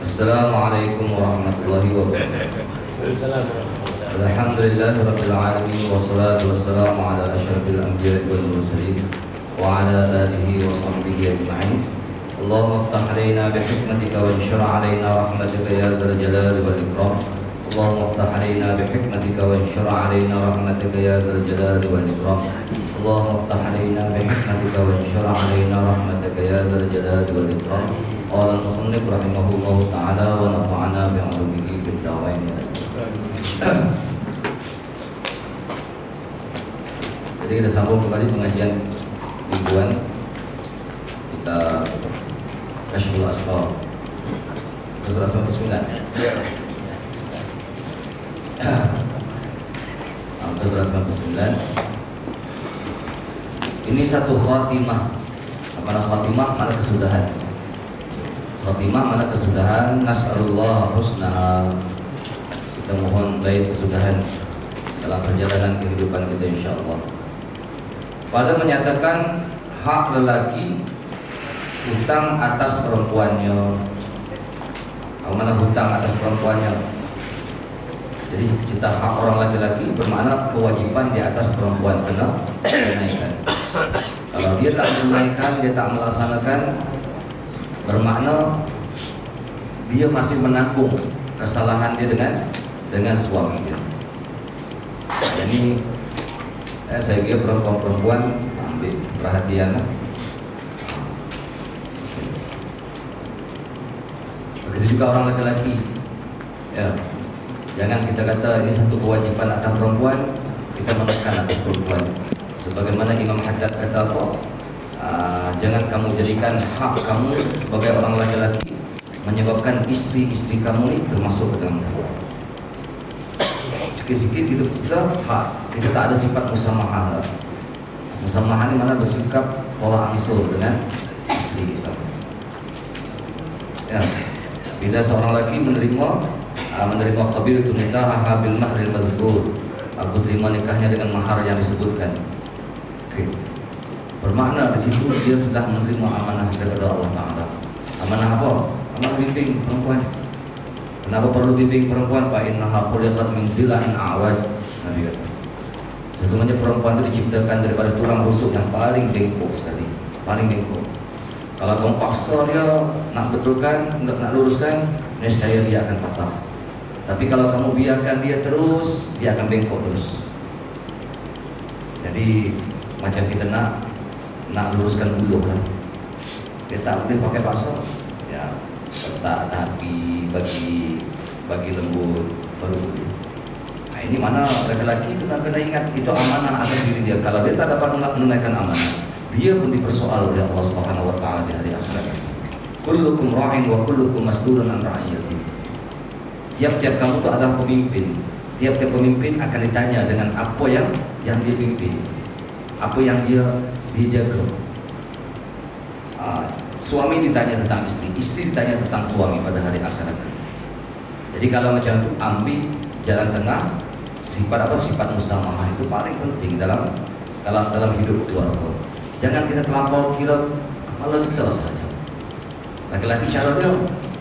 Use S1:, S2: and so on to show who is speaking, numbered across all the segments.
S1: Assalamualaikum warahmatullahi wabarakatuh. Alhamdulillahirabbil alamin wassalatu wassalamu ala asyrafil anbiya'i wal mursalin wa ala alihi wa sahbihi ajma'in. Allahumma iftah 'alaina bi hikmatika wa anshur 'alaina rahmatika ya dzal jalali wal ikram. Allahumma iftah 'alaina bi hikmatika wa anshur 'alaina rahmatika ya dzal jalali wal ikram. Allahumma iftah 'alaina bi hikmatika wa anshur 'alaina rahmatika ya dzal jalali wal ikram. Qala al-musannif rahimahullahu ta'ala wa nafa'ana bi'ulumihi fid dharain. Jadi kita sambung kembali pengajian mingguan kita Kasyful Asrar. Surah 99. Surah 99. Ini satu khatimah. Apa khatimah? Mana kesudahan. Khatimah mana kesudahan. Nas'alullah husnaha. Kita mohon baik kesudahan dalam perjalanan kehidupan kita insyaallah. Pada menyatakan hak lelaki hutang atas perempuannya. Mana hutang atas perempuannya? Jadi kita hak orang laki-laki bermakna kewajiban di atas perempuan kena tunaikan. Kalau dia tak menunaikan, dia tak melaksanakan, bermakna dia masih menanggung kesalahan dia dengan suami dia. Jadi saya kira perempuan ambil perhatian. Begitu juga orang laki-laki. Ya. Jangan kita kata ini satu kewajiban atas perempuan, kita menekan atas perempuan. Sebagaimana Imam Haddad kata apa? Jangan kamu jadikan hak kamu sebagai orang laki-laki menyebabkan istri-istri kamu ini termasuk ke dalam perempuan. Sikit-sikit gitu kita hak, kita tak ada sifat musamahah. Musamahah ini mana bersikap tolak ansur dengan istri kita. Ya, bila seorang laki menerima qabiltu nikahaha bil mahril madhkur, aku terima nikahnya dengan mahar yang disebutkan. Oke. Bermakna di situ dia sudah menerima amanah daripada Allah Taala. Amanah apa? Amanah bimbing perempuan. Kenapa perlu bimbing perempuan? Fa innaha khuliqat min dila'in a'waj. Nabi kata. Sesungguhnya perempuan itu diciptakan daripada tulang rusuk yang paling bengkok sekali, paling bengkok. Kalau kamu paksa dia nak betulkan, nak luruskan, nescaya dia akan patah. Tapi kalau kamu biarkan dia terus, dia akan bengkok terus. Jadi macam kita nak luruskan buluh kan, dia tak boleh pakai paksa. Ya, letak tapi bagi lembut baru boleh. Nah, ini mana laki-laki itu kena ingat itu amanah atas diri dia. Kalau dia tak dapat menunaikan amanah, dia pun dipersoal oleh Allah Subhanahu wa taala di hari akhirat. Kullukum ra'in wa kullukum mas'ulun an ra'iyati. Tiap-tiap kamu itu adalah pemimpin. Tiap-tiap pemimpin akan ditanya dengan apa yang dia pimpin, apa yang dia dijaga. Suami ditanya tentang istri, istri ditanya tentang suami pada hari akhirat. Jadi kalau macam itu ambil jalan tengah. Sifat apa? Sifat musamahah itu paling penting dalam hidup keluarga. Jangan kita terlampau kira kepala kita saja. Laki-laki cara dia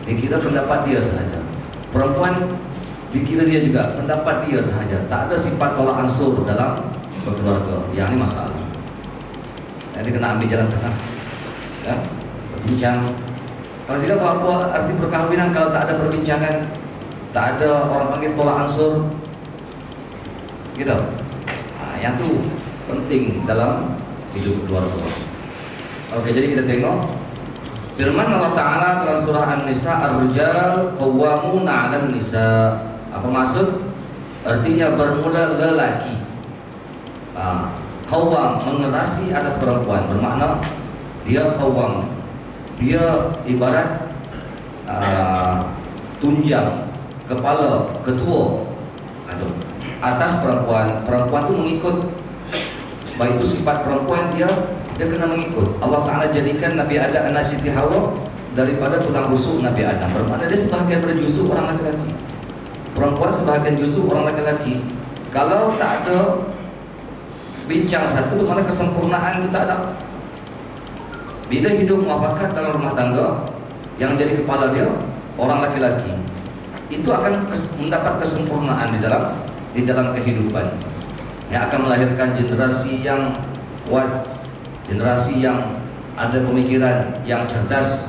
S1: dikira pendapat dia saja. Perempuan dikira dia juga pendapat dia sahaja. Tak ada sifat tolak ansur dalam berkeluarga. Yang ini masalah. Jadi kena ambil jalan tengah. Ya, berbincang. Kalau tidak apa arti perkahwinan kalau tak ada perbincangan, tak ada orang panggil tolak ansur. Gitu. Nah, yang itu penting dalam hidup keluarga. Oke, jadi kita tengok firman Allah Ta'ala dalam surah An-Nisa, Ar-Rijal qawwamuna 'alan nisa. Apa maksud? Artinya bermula lelaki. Qawwam mengerasi atas perempuan, bermakna dia qawwam. Dia ibarat tunjang, kepala, ketua atas perempuan. Perempuan itu mengikut. Baik itu sifat perempuan dia kena mengikut. Allah Ta'ala jadikan Nabi Adam anak Siti Hawa daripada tulang rusuk Nabi Adam. Bermakna dia sebahagian dari juzuk orang laki-laki. Perempuan sebahagian juzuk orang laki-laki. Kalau tak ada bincang satu, bermakna kesempurnaan itu tak ada. Bila hidup muafakat dalam rumah tangga, yang jadi kepala dia orang laki-laki itu akan mendapat kesempurnaan di dalam kehidupan, yang akan melahirkan generasi yang kuat, generasi yang ada pemikiran yang cerdas.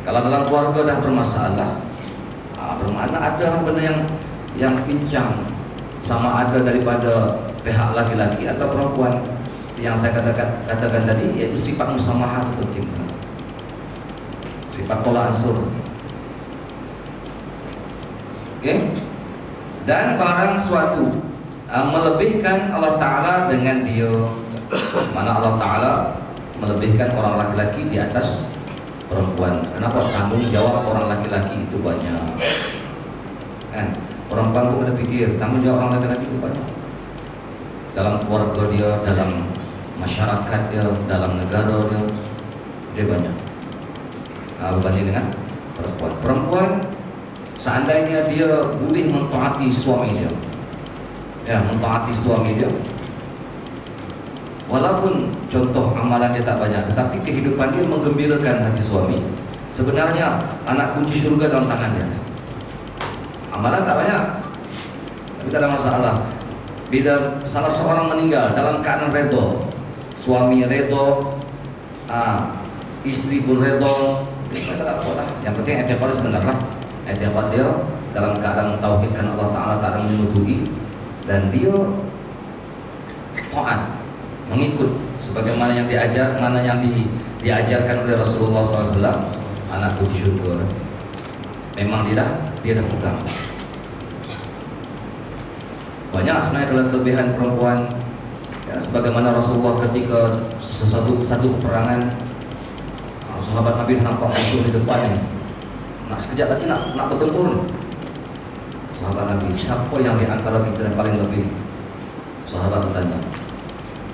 S1: Kalau dalam keluarga dah bermasalah, bermakna adalah benda yang pincang, sama ada daripada pihak laki-laki atau perempuan. Yang saya katakan tadi, yaitu sifat musamahah itu penting, sifat tolak ansur. Dan barang suatu melebihkan Allah Ta'ala dengan dia, mana Allah Ta'ala melebihkan orang laki-laki di atas perempuan. Kenapa? Tanggung jawab orang laki-laki itu banyak, kan? Perempuan pun ada pikir tanggung jawab orang laki-laki itu banyak, dalam keluarga dia, dalam masyarakat dia, dalam negara dia banyak berbanding dengan perempuan. Perempuan seandainya dia boleh mentaati suami dia, mentaati suami dia, walaupun contoh amalan dia tak banyak, tetapi kehidupan dia menggembirakan hati suami. Sebenarnya anak kunci surga dalam tangan dia. Amalan tak banyak, tapi tak ada masalah. Bila salah seorang meninggal dalam keadaan redha, suami redha, istri pun redha, tak apa lah. Yang penting etiqad sebenarnya. Etiqad dia dalam keadaan tauhidkan Allah Ta'ala, tak ada menuduhi, dan dia taat, mengikut sebagaimana yang diajarkan oleh Rasulullah SAW. Anak kunci syurga memang dia dah pegang. Banyak sebenarnya kelebihan perempuan, sebagaimana Rasulullah ketika satu peperangan, sahabat Nabi nampak musuh di depan ini, nak sekejap lagi nak bertempur. Sahabat Nabi, siapa yang di antara kita yang paling lebih? Sahabat bertanya,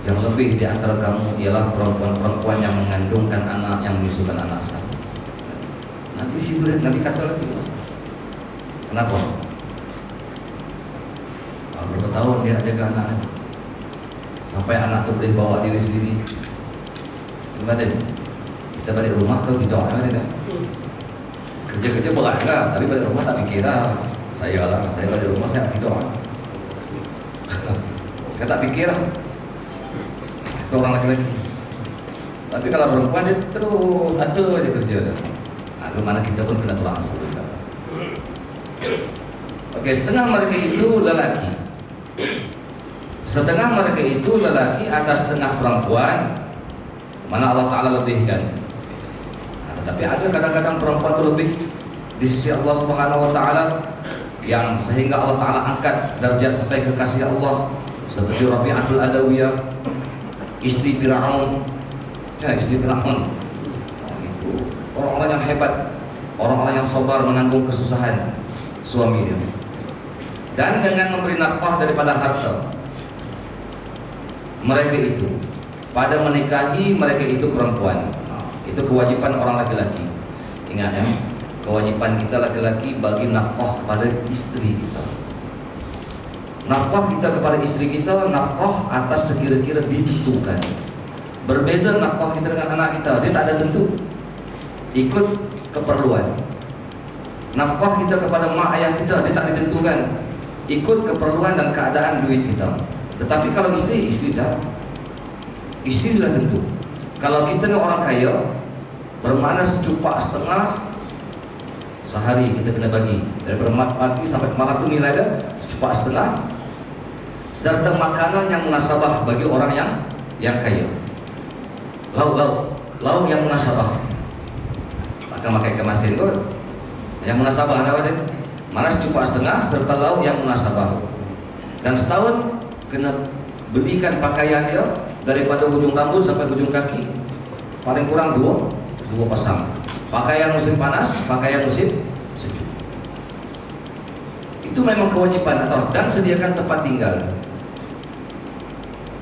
S1: yang lebih di antara kamu ialah perempuan yang mengandungkan anak, yang menyusukan anak saya. Nabi kata lagi, kenapa? Berapa tahun dia nak jaga anak, sampai anak tu boleh bawa diri sendiri. Gimana? Kita balik rumah atau tidak? Kerja-kerja berat lah, tapi balik rumah tak fikir lah. Saya balik rumah saya nak tidur. Saya tak fikir lah. Itu orang laki-laki. Tapi kalau perempuan dia terus ada je kerja dia. Mana kita pun kena tolak ansur juga. Okey, setengah mereka itu lelaki. Setengah mereka itu lelaki atas setengah perempuan, mana Allah Ta'ala lebihkan. Tetapi ada kadang-kadang perempuan itu lebih di sisi Allah Subhanahu Wa Ta'ala, yang sehingga Allah Ta'ala angkat darjat sampai kekasih Allah, seperti Rabi'atul Adawiyah, istri Fir'aun. Istri Fir'aun itu orang-orang yang hebat, orang-orang yang sabar menanggung kesusahan suami dia, dan dengan memberi nafkah daripada harta mereka itu. Pada menikahi mereka itu perempuan, itu kewajiban orang laki-laki. Ingat ya, kewajiban kita laki-laki bagi nafkah kepada istri kita. Nafkah kita kepada istri kita, nafkah atas sekira-kira ditentukan. Berbeza nafkah kita dengan anak kita, dia tak ada tentu, ikut keperluan. Nafkah kita kepada mak ayah kita, dia tak ditentukan, ikut keperluan dan keadaan duit kita. Tetapi kalau istri sudah tentu. Kalau kita ni orang kaya, bermakna secupak setengah sehari kita kena bagi, daripada pagi sampai malam tu nilai dia secupak setengah, serta makanan yang munasabah bagi orang yang kaya. Lauk yang munasabah, akan pakai kemasin tu yang munasabah ada dia. Mana secupak setengah serta lauk yang munasabah. Dan setahun kena belikan pakaian dia daripada hujung rambut sampai hujung kaki, paling kurang dua pasang. Pakaian musim panas, pakaian musim sejuk. Itu memang kewajiban, dan sediakan tempat tinggal.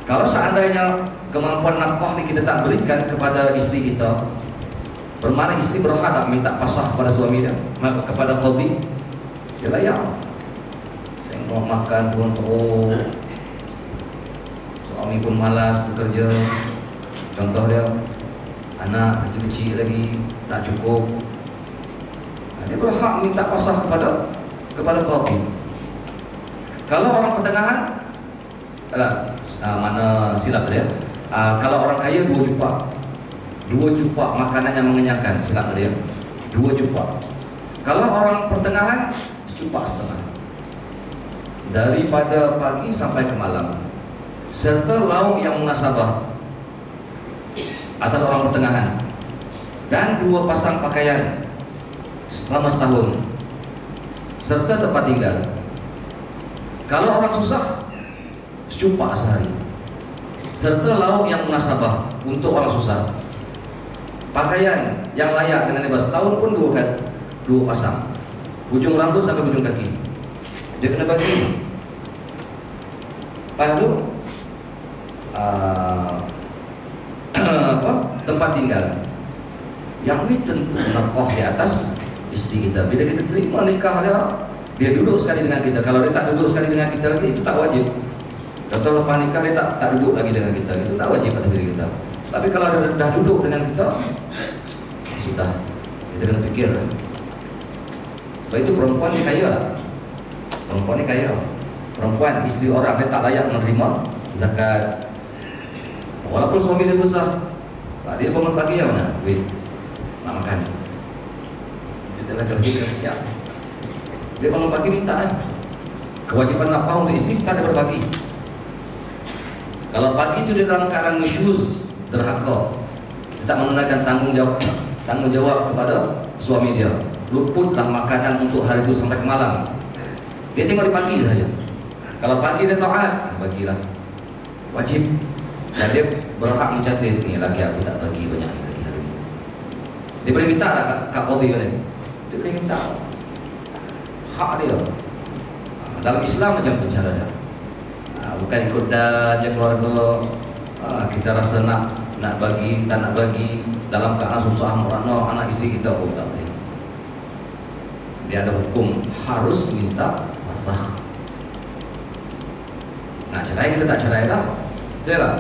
S1: Kalau seandainya kemampuan nafkah ini kita tak berikan kepada istri kita, bermakna istri berhak minta pasrah kepada suami dia, kepada qadhi, dia layak. Tengok makan pun suami pun malas bekerja. Contoh dia, anak kecil-kecil lagi tak cukup, dia berhak minta pasrah kepada qadhi. Kalau orang pertengahan, mana silap dia? Kalau orang kaya 2 jupa, 2 jupa makanan yang mengenyangkan, silap dia, 2 jupa. Kalau orang pertengahan, 1,5 juta, daripada pagi sampai ke malam, serta lauk yang munasabah atas orang pertengahan, dan 2 pasang pakaian selama setahun, serta tempat tinggal. Kalau orang susah, 1 juta sehari, serta lauk yang munasabah untuk orang susah, pakaian yang layak dengan libas, setahun pun 2 pasang, ujung rambut sampai ujung kaki, dia kena bagi. Lepas tu tempat tinggal, yang ni tentu nafkah di atas isteri kita. Bila kita terima nikah dia duduk sekali dengan kita. Kalau dia tak duduk sekali dengan kita lagi, itu tak wajib. Contoh lepas nikah dia tak duduk lagi dengan kita, itu tak wajib atas diri kita. Tapi kalau dia dah duduk dengan kita, sudah, kita kena fikir. Sebab itu perempuan ni kaya lah. Perempuan ni kaya. Perempuan, isteri orang, dia tak layak menerima zakat. Walaupun suami dia susah, dia bangun pagi yang mana? Duit nak makan. Kita lagi kerja. Dia bangun pagi minta kewajipan nafkah untuk isteri start daripada pagi. Kalau pagi itu dia dalam keadaan nusyuz, derhaka, dia tak menunaikan tanggung jawab kepada suami dia, luputlah makanan untuk hari itu sampai ke malam. Dia tengok di pagi saja. Kalau pagi dia taat, bagilah, wajib. Dan dia berhak mencatat, ni lagi aku tak bagi banyak lagi hari ini. Dia boleh minta tak kat qadhi kan? Dia boleh minta, hak dia. Dalam Islam macam tu caranya. Bukan ikut dan je keluarga. Kita rasa nak bagi, tak nak bagi, dalam keadaan susah merana anak isteri kita pun tak boleh. Dia ada hukum harus minta pasrah. Nak cerai kita tak cerai lah, betul tak?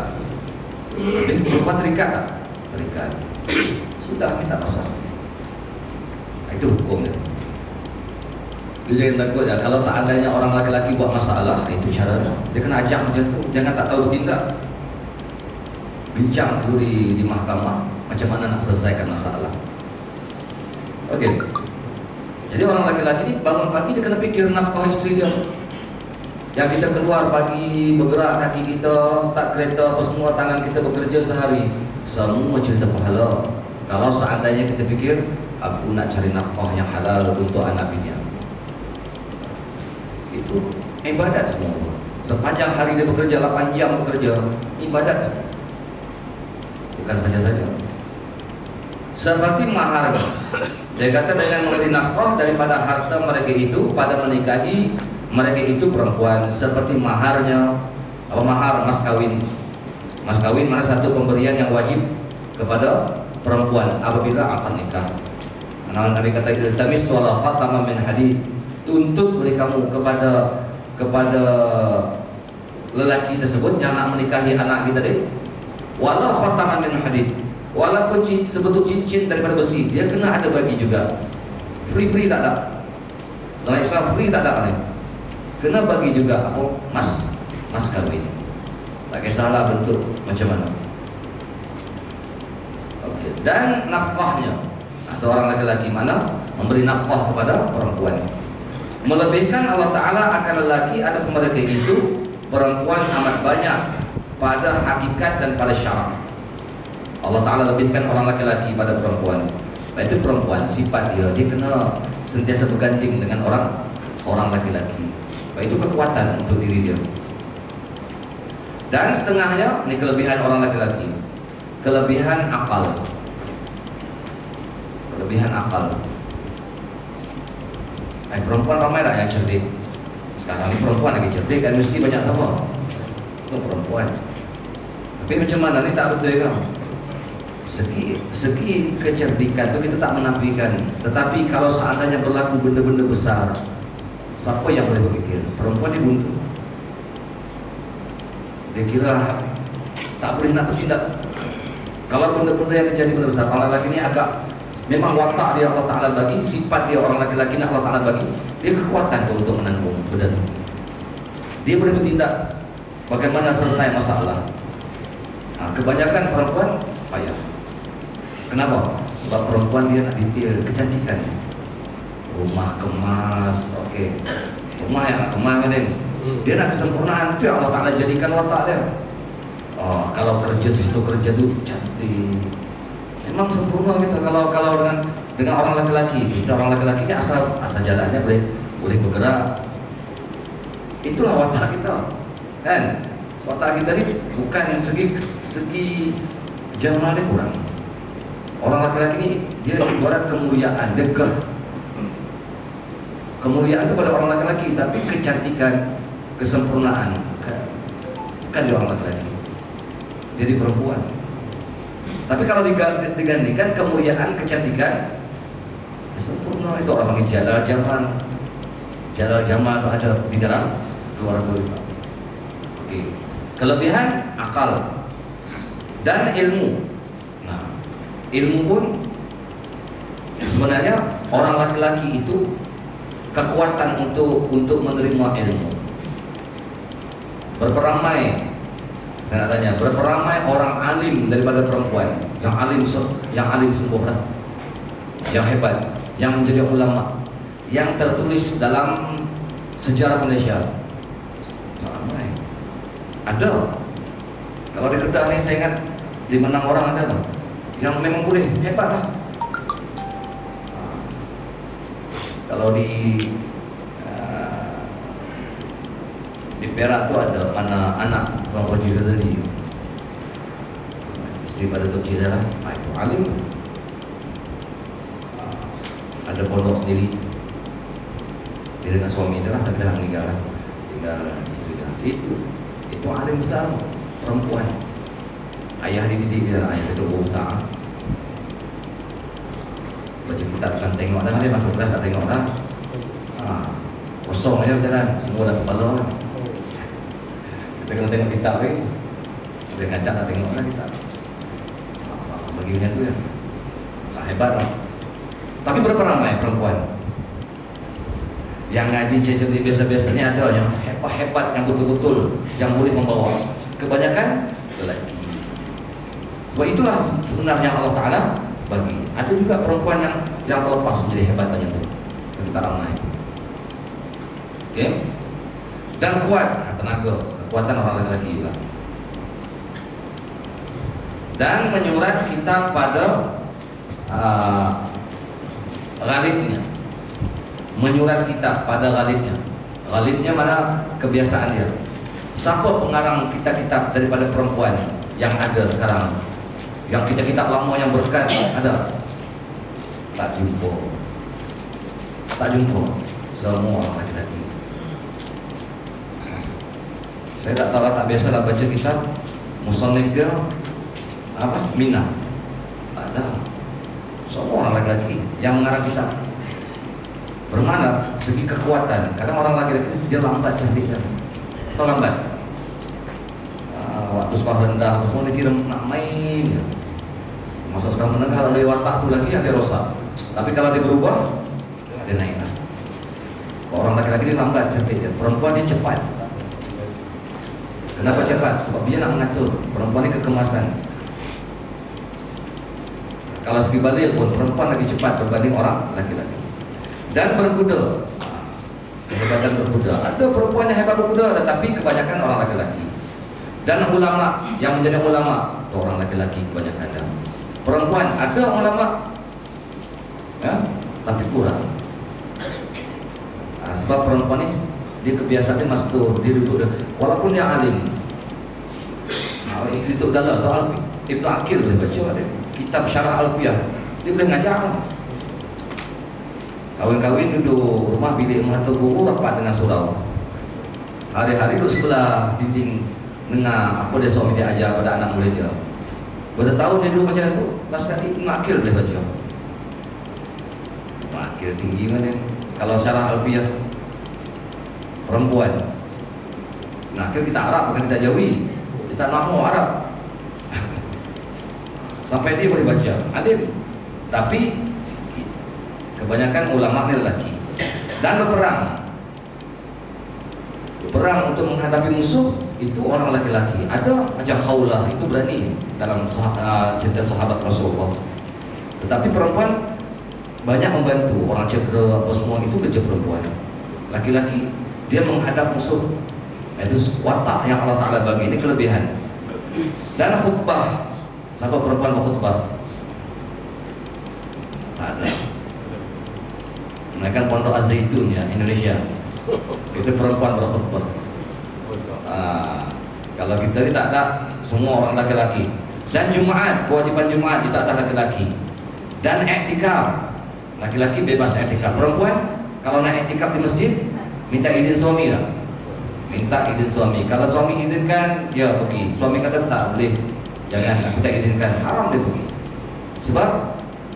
S1: Tapi perempuan terikat tak? Terikat. Sudah minta pasrah. Itu hukumnya. Dia jangan takut ya. Kalau seandainya orang laki-laki buat masalah, itu caranya. Dia kena ajak macam tu. Jangan tak tahu bertindak. Bincang dulu di mahkamah macam mana nak selesaikan masalah. Okey. Jadi orang laki-laki ni bangun pagi dia kena fikir nafkah isteri dia. Yang kita keluar pagi, bergerak kaki kita, start kereta apa semua, tangan kita bekerja sehari, semua cerita pahala. Kalau seandainya kita fikir, aku nak cari nafkah yang halal untuk anak bini, itu ibadat semua. Sepanjang hari dia bekerja 8 jam bekerja, ibadat. Bukan saja-saja. Seperti mahar. Dia kata dengan memberi nafkah daripada harta mereka itu pada menikahi mereka itu perempuan, seperti maharnya. Apa mahar? Mas kawin. Mas kawin mana satu pemberian yang wajib kepada perempuan apabila akan nikah. Nabi kata itu tamis wala khatama min hadid, untuk beri kamu kepada lelaki tersebut yang nak menikahi anak kita tadi, walau khataman min hadid, walaupun sebentuk cincin daripada besi, dia kena ada bagi juga. Free tak ada. Dalam Islam free tak ada ni. Kena bagi juga apa? Mas kawin. Tak kisahlah bentuk macam mana. Okey. Dan nafkahnya, atau orang laki-laki mana memberi nafkah kepada perempuan, melebihkan Allah Ta'ala akan lelaki atas mereka itu. Perempuan amat banyak pada hakikat dan pada syarak. Allah Ta'ala lebihkan orang laki-laki pada perempuan. Itu perempuan, sifat dia kena sentiasa berganding dengan orang laki-laki. Itu kekuatan untuk diri dia. Dan setengahnya, ini kelebihan orang laki-laki, kelebihan akal. Kelebihan akal. Perempuan ramai tak yang cerdik? Sekarang ni perempuan lagi cerdik kan, mesti banyak sama. Itu perempuan. Tapi macam mana ni tak betul kan? Segi kecerdikan tu kita tak menafikan. Tetapi kalau seandainya berlaku benda-benda besar, siapa yang boleh berfikir? Perempuan ni buntu. Dia kira tak boleh nak bertindak. Kalau benda-benda yang terjadi benda besar, orang lelaki ni agak Memang watak dia Allah Ta'ala bagi, sifat dia orang laki-laki Allah Ta'ala bagi, dia kekuatan untuk menanggung benda itu. Dia boleh bertindak bagaimana selesai masalah. Kebanyakan perempuan payah. Kenapa? Sebab perempuan dia nak detail kecantikan. Rumah kemas, okey. Rumah yang nak kemas kan. Dia nak kesempurnaan, itu yang Allah Ta'ala jadikan watak dia. Kalau kerja situ kerja tu cantik. Memang sempurna gitu. Kalau dengan orang laki-laki, kita orang laki-laki ni asal jalannya boleh bergerak. Itulah watak kita, kan? Watak kita ni bukan segi jamaah dia kurang. Orang laki-laki ni dia ibarat kemuliaan, degah. Kemuliaan itu pada orang laki-laki, tapi kecantikan, kesempurnaan bukan di orang laki-laki. Dia di perempuan. Tapi kalau digantikan kemuliaan, kecantikan, sempurna, itu orang panggil jalal jamal. Jalal jamal itu ada di dalam keluarga kita. Okey. Kelebihan akal dan ilmu. Nah, ilmu pun sebenarnya orang laki-laki itu kekuatan untuk menerima ilmu. Berperamai, saya nak tanya, berperamai orang alim daripada perempuan, yang alim sungguh lah, yang hebat, yang menjadi ulama, yang tertulis dalam sejarah Malaysia. Ramai. Ada. Kalau di Kedah ni saya ingat 5-6 orang ada tau, yang memang boleh hebat lah. Kalau di Perak tu ada anak Bang Haji Ghazali, isteri pada Tok Cik Zahra, itu alim. Ada pondok sendiri, dia dengan suami dia lah, tapi dah meninggal lah, tinggal isteri dia. Itu alim besar, perempuan. Ayah dididik dia, ayah dia tu besar. Baca kitab kan tengok dah, dia masuk kelas tak tengok dah. Kosong aja jalan, semua dah kepala lah. Kita kena tengok kitab ni, dia ngajak tak tengok lah kitab. Bagi macam tu ya, tak hebat lah. Tapi berapa ramai perempuan yang ngaji cerita biasa-biasa ni? Ada yang hebat-hebat, yang betul-betul, yang boleh membawa. Kebanyakan lelaki. Sebab itulah sebenarnya Allah Ta'ala bagi. Ada juga perempuan yang terlepas menjadi hebat banyak tu, tapi tak ramai. Okay? Dan kuat tenaga, kekuatan orang lelaki juga. Dan menyurat kita pada ghalibnya. Menyurat kita pada ghalibnya. Ghalibnya mana? Kebiasaan dia. Siapa pengarang kitab-kitab daripada perempuan yang ada sekarang? Yang kitab-kitab lama yang berkat ada? Tak jumpa. Tak jumpa. Semua orang lelaki. Saya tak tahu lah, tak biasa lah baca kitab musannif dia apa? Minah. Tak ada. Semua orang lelaki yang mengarang kitab. Bermana segi kekuatan. Kadang orang lelaki dia lambat cantiknya. Atau lambat. Waktu sekolah rendah semua dikira nak main. Masa sekolah menengah kalau dia watak tu lagi dia rosak. Tapi kalau dia berubah dia naik lah. Orang laki-laki dia lambat cantiknya. Perempuan dia cepat. Kenapa cepat? Sebab dia nak mengatur. Perempuan ni kekemasan. Kalau segi balik pun perempuan lagi cepat berbanding orang laki-laki. Dan berkuda, kehebatan berkuda. Ada perempuan yang hebat berkuda, tetapi kebanyakan orang laki-laki. Dan ulama, yang menjadi ulama itu orang laki-laki kebanyakan. Perempuan ada ulama, ya, tapi kurang. Sebab perempuan ini dia kebiasaan dia mastur, dia duduk walaupun dia alim. Isteri Tok Dala, Tok Alpi, Ibnu Akil boleh baca dia. Kitab Syarah Alfiyah, dia boleh ngajar. Kawin-kawin duduk rumah bilik mertua guru rapat dengan surau. Hari-hari duduk sebelah dinding dengar apa dia suami dia ajar pada anak murid dia. Bertahun dia duduk macam tu, last kali Ibnu Akil boleh baca. Ibnu Akil tinggi mana? Kalau Syarah Alfiyah perempuan. Nah, kita Arab bukan kita Jawi. Kita nahwu Arab. Sampai dia boleh baca, alim. Tapi Kebanyakan ulama ni lelaki. Dan berperang untuk menghadapi musuh itu orang laki-laki. Ada macam Khawlah, itu berani dalam cerita sahabat Rasulullah. Tetapi perempuan banyak membantu orang cedera apa semua, itu kerja perempuan. Laki-laki dia menghadap musuh, itu watak yang Allah Ta'ala bagi, ini kelebihan. Dan khutbah, sahabat perempuan berkhutbah tak ada. Mereka Pondok Az-Zaitun ya, Indonesia, itu perempuan berkhutbah. Kalau kita ni tak ada, semua orang laki-laki. Dan Jumaat, kewajiban Jumaat itu atas laki-laki. Dan iktikaf, laki-laki bebas iktikaf. Perempuan kalau nak iktikaf di masjid minta izin suami lah. Minta izin suami. Kalau suami izinkan, ya pergi. Suami kata tak boleh, jangan, aku tak izinkan, haram dia pergi. Sebab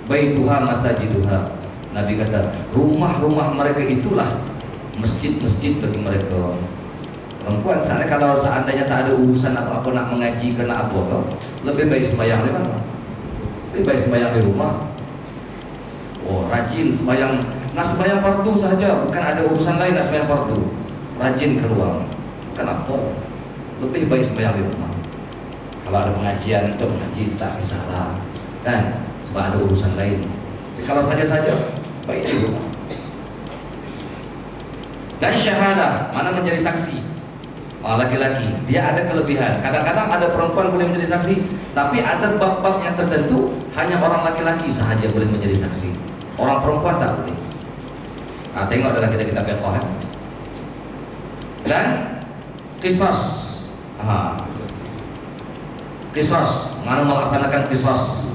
S1: baituha masajiduha. Nabi kata rumah-rumah mereka itulah masjid-masjid bagi mereka. Perempuan sana kalau seandainya tak ada urusan apa-apa nak mengaji ke nak apa, lebih baik sembahyang di mana? Lebih baik sembahyang di rumah. Oh, rajin sembahyang. Nak sembahyang fardu sahaja, bukan ada urusan lain nak sembahyang fardu. Rajin keluar. Kenapa? Lebih baik sembahyang di rumah. Kalau ada pengajian untuk mengaji tak kisahlah, kan? Sebab ada urusan lain. Tapi kalau saja-saja, baik di rumah. Dan syahadah, mana menjadi saksi? Laki-laki, dia ada kelebihan. Kadang-kadang ada perempuan boleh menjadi saksi, tapi ada bab-bab yang tertentu hanya orang laki-laki sahaja boleh menjadi saksi. Orang perempuan tak boleh. Tengok dalam kita fiqh. Dan qisas. Qisas, mana melaksanakan qisas.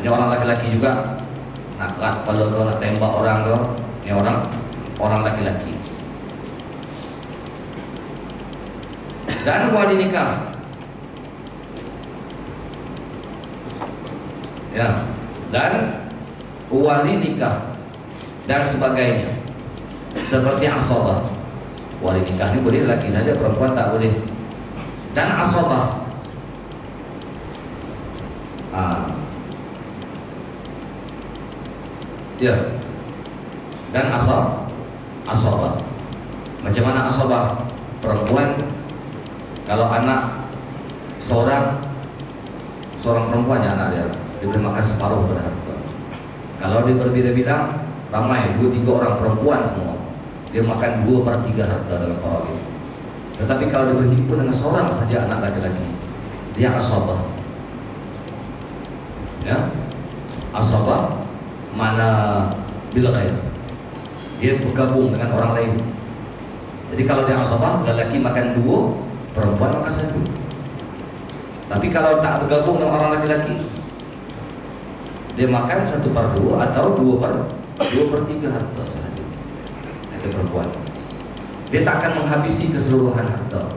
S1: Ini orang laki-laki juga nak kerat kepala kau, nak tembak orang kau. Ini orang laki-laki. Dan wali nikah, ya, dan wali nikah dan sebagainya, seperti asabah. Wali nikah ini boleh laki saja, perempuan tak boleh. Dan asabah, ya, dan asabah. Macam mana asabah? Perempuan kalau anak seorang perempuan ya, anak dia boleh makan separuh pada harta. Kalau dia berbila-bilang ramai 2-3 orang perempuan semua, dia makan 2/3 harta dalam orang itu. Tetapi kalau dia berhimpun dengan seorang saja anak laki-laki, dia asabah. Ya, asabah mana bila kaya dia bergabung dengan orang lain. Jadi kalau dia asabah, lelaki makan 2, perempuan makan 1. Tapi kalau tak bergabung dengan orang laki-laki, dia makan 1/2 atau 2/3 harta sahaja. Itu perempuan. Dia tak akan menghabisi keseluruhan harta.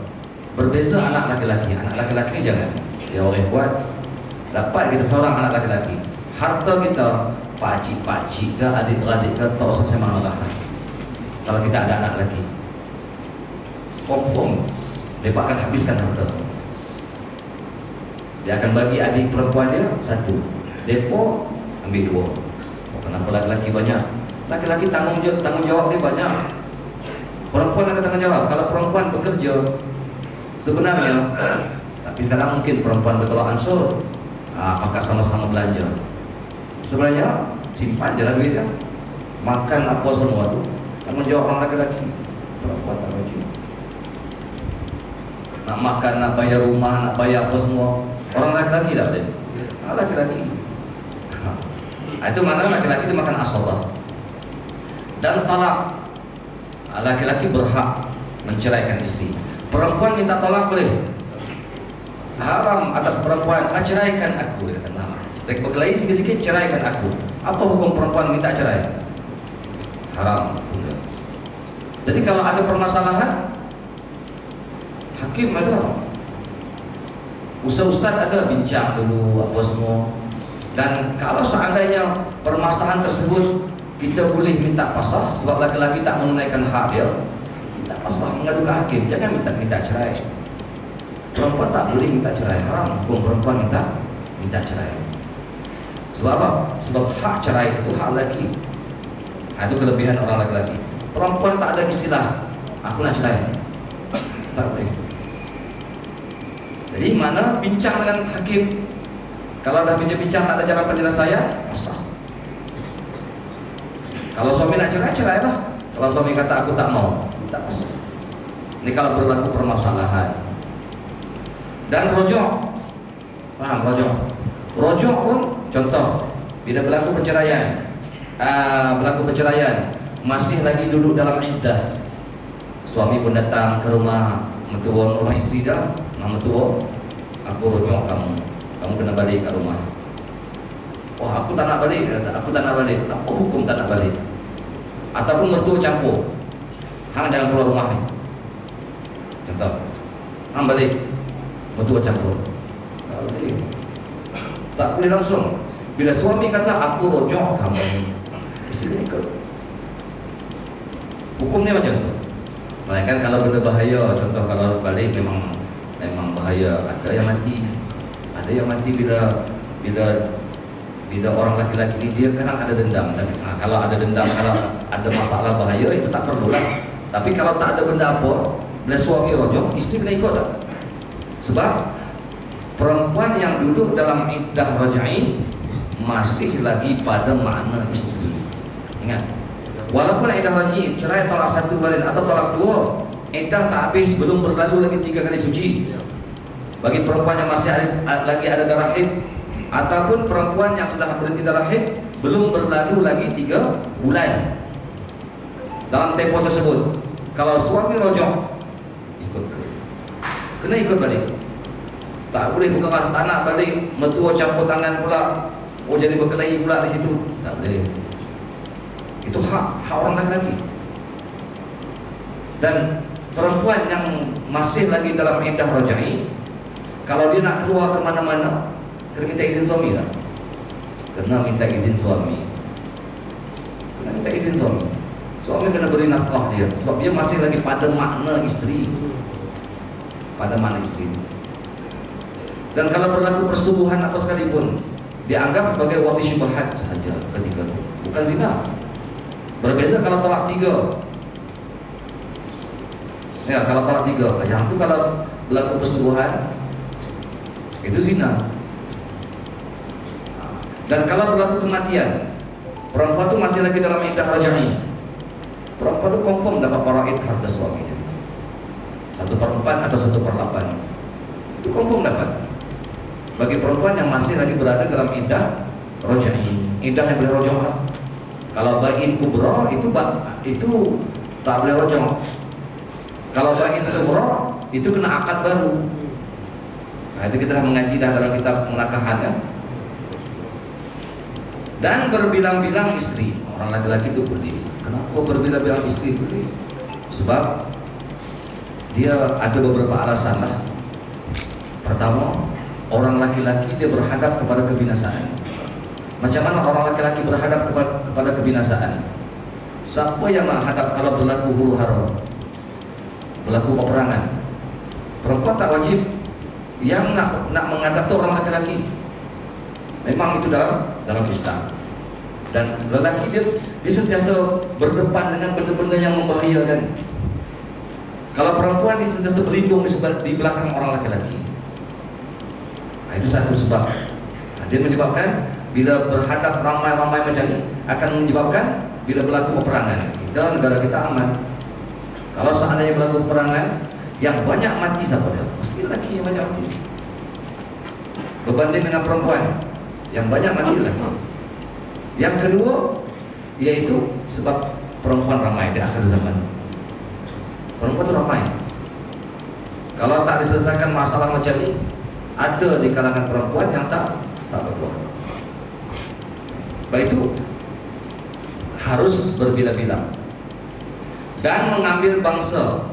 S1: Berbeza anak laki-laki. Anak laki-laki jangan, dia oleh buat. Dapat kita seorang anak laki-laki, harta kita pakcik-pakcik ke, adik-beradik ke, tak usah saya marah. Kalau kita ada anak laki, confirm dia akan habiskan harta semua. Dia akan bagi adik perempuan dia 1, depo ambil 2. Kenapa laki-laki banyak? Laki-laki tanggung jawab dia banyak. Perempuan ada tanggung jawab. Kalau perempuan bekerja sebenarnya, tapi kadang mungkin perempuan bertolak ansur, apakah sama-sama belanja. Sebenarnya simpan jalan duitnya, makan apa semua tu tanggung jawab orang laki-laki. Perempuan tak wajib. Nak makan, nak bayar rumah, nak bayar apa semua, orang laki-laki tak boleh. Laki-laki. Itu mana laki-laki itu makan asabah. Dan talak, laki-laki berhak menceraikan isteri. Perempuan minta tolak boleh? Haram atas perempuan. Ceraikan aku, dia kata. Berkelahi sikit-sikit, ceraikan aku. Apa hukum perempuan minta cerai? Haram. Jadi kalau ada permasalahan, hakim ada, ustaz-ustaz ada, bincang dulu apa semua. Dan kalau seandainya permasalahan tersebut kita boleh minta pasah, sebab laki-laki tak menunaikan hak dia, minta pasah, mengadu ke hakim. Jangan minta cerai. Perempuan tak boleh minta cerai, haram hukum perempuan minta cerai. Sebab apa? Sebab hak cerai itu hak laki. Nah, itu kelebihan orang laki-laki. Perempuan tak ada istilah aku nak cerai, tak boleh. Jadi mana bincang dengan hakim. Kalau dah bincang-bincang tak ada jalan penyelesaian, sah. Kalau suami nak cerai, cerailah. Kalau suami kata aku tak mau, tak masalah. Ini kalau berlaku permasalahan. Dan rojok, paham rojok? Rojok pun contoh, bila berlaku perceraian, masih lagi duduk dalam iddah. Suami pun datang ke rumah istri dah, mertua, aku rojok kamu kena balik ke rumah. Wah, aku tak nak balik, aku tak nak balik. Apa hukum tak nak balik? Ataupun mertua campur, hang jangan keluar rumah ni. Contoh, hang balik, mertua campur. Tak boleh. Tak boleh langsung. Bila suami kata aku rojok kamu, mesti kena ikut. Hukumnya macam tu. Melainkan kalau benda bahaya, contoh kalau balik memang bahaya. Ada yang mati. Ada yang mati bila orang laki-laki ni dia kadang ada dendam. Kalau ada dendam, kalau ada masalah bahaya itu tak perlulah. Tapi kalau tak ada benda apa, bila suami rojok, isteri kena ikut tak? Sebab perempuan yang duduk dalam iddah raj'i masih lagi pada makna isteri. Ingat, walaupun iddah raj'i, cerai talak 1 balik atau talak 2, iddah tak habis, belum berlalu lagi 3 kali suci. Bagi perempuan yang masih lagi ada darah haid, ataupun perempuan yang sudah berhenti darah haid, belum berlalu lagi 3 bulan dalam tempoh tersebut. Kalau suami rojok, ikut balik, kena ikut balik. Tak boleh berkeras, tak nak balik, mertua campur tangan pula, jadi berkelahi pula di situ. Tak boleh. Itu hak orang lelaki. Dan perempuan yang masih lagi dalam iddah raj'i, kalau dia nak keluar ke mana-mana, kena minta izin suami tak? Kena minta izin suami. Kena minta izin suami. Suami kena beri nafkah dia, sebab dia masih lagi pada makna isteri. Pada makna isteri. Dan kalau berlaku persetubuhan apa sekalipun, dianggap sebagai wati syubhat sahaja ketika itu, bukan zina. Berbeza kalau tolak 3. Ya, kalau tolak 3, yang itu kalau berlaku persetubuhan, itu zina. Dan kalau berlaku kematian, perempuan itu masih lagi dalam iddah raj'i, perempuan itu confirm dapat faraid harta suaminya, 1/4 atau 1/8, itu confirm dapat. Bagi perempuan yang masih lagi berada dalam iddah raj'i, iddah yang boleh rojok lah. Kalau bain kubra itu tak boleh rojok. Kalau bain sughra itu kena akad baru. Nah, itu kita dah mengaji dalam kitab menakahan ya. Dan berbilang-bilang istri, orang laki-laki itu boleh. Kenapa berbilang-bilang istri boleh? Sebab dia ada beberapa alasan lah. Pertama, orang laki-laki dia berhadap kepada kebinasaan. Macam mana orang laki-laki berhadap kepada kebinasaan? Siapa yang nak hadap kalau berlaku huru hara, berlaku peperangan? Perempuan tak wajib. Yang nak menghadap tu orang laki-laki. Memang itu dalam Islam. Dan lelaki dia sentiasa berdepan dengan benda-benda yang membahayakan. Kalau perempuan dia sentiasa berlindung di belakang orang laki-laki. Nah, itu satu sebab. Nah, dia menyebabkan bila berhadap ramai-ramai macam ni akan menyebabkan bila berlaku peperangan, negara kita aman. Kalau seandainya berlaku peperangan, yang banyak mati siapa dia? Mesti lelaki yang banyak mati. Berbanding dengan perempuan, yang banyak mati lelaki. Yang kedua, yaitu sebab perempuan ramai di akhir zaman. Perempuan itu ramai. Kalau tak diselesaikan masalah macam ni, ada di kalangan perempuan yang tak berkuat. Baik itu harus berbilang-bilang dan mengambil bangsa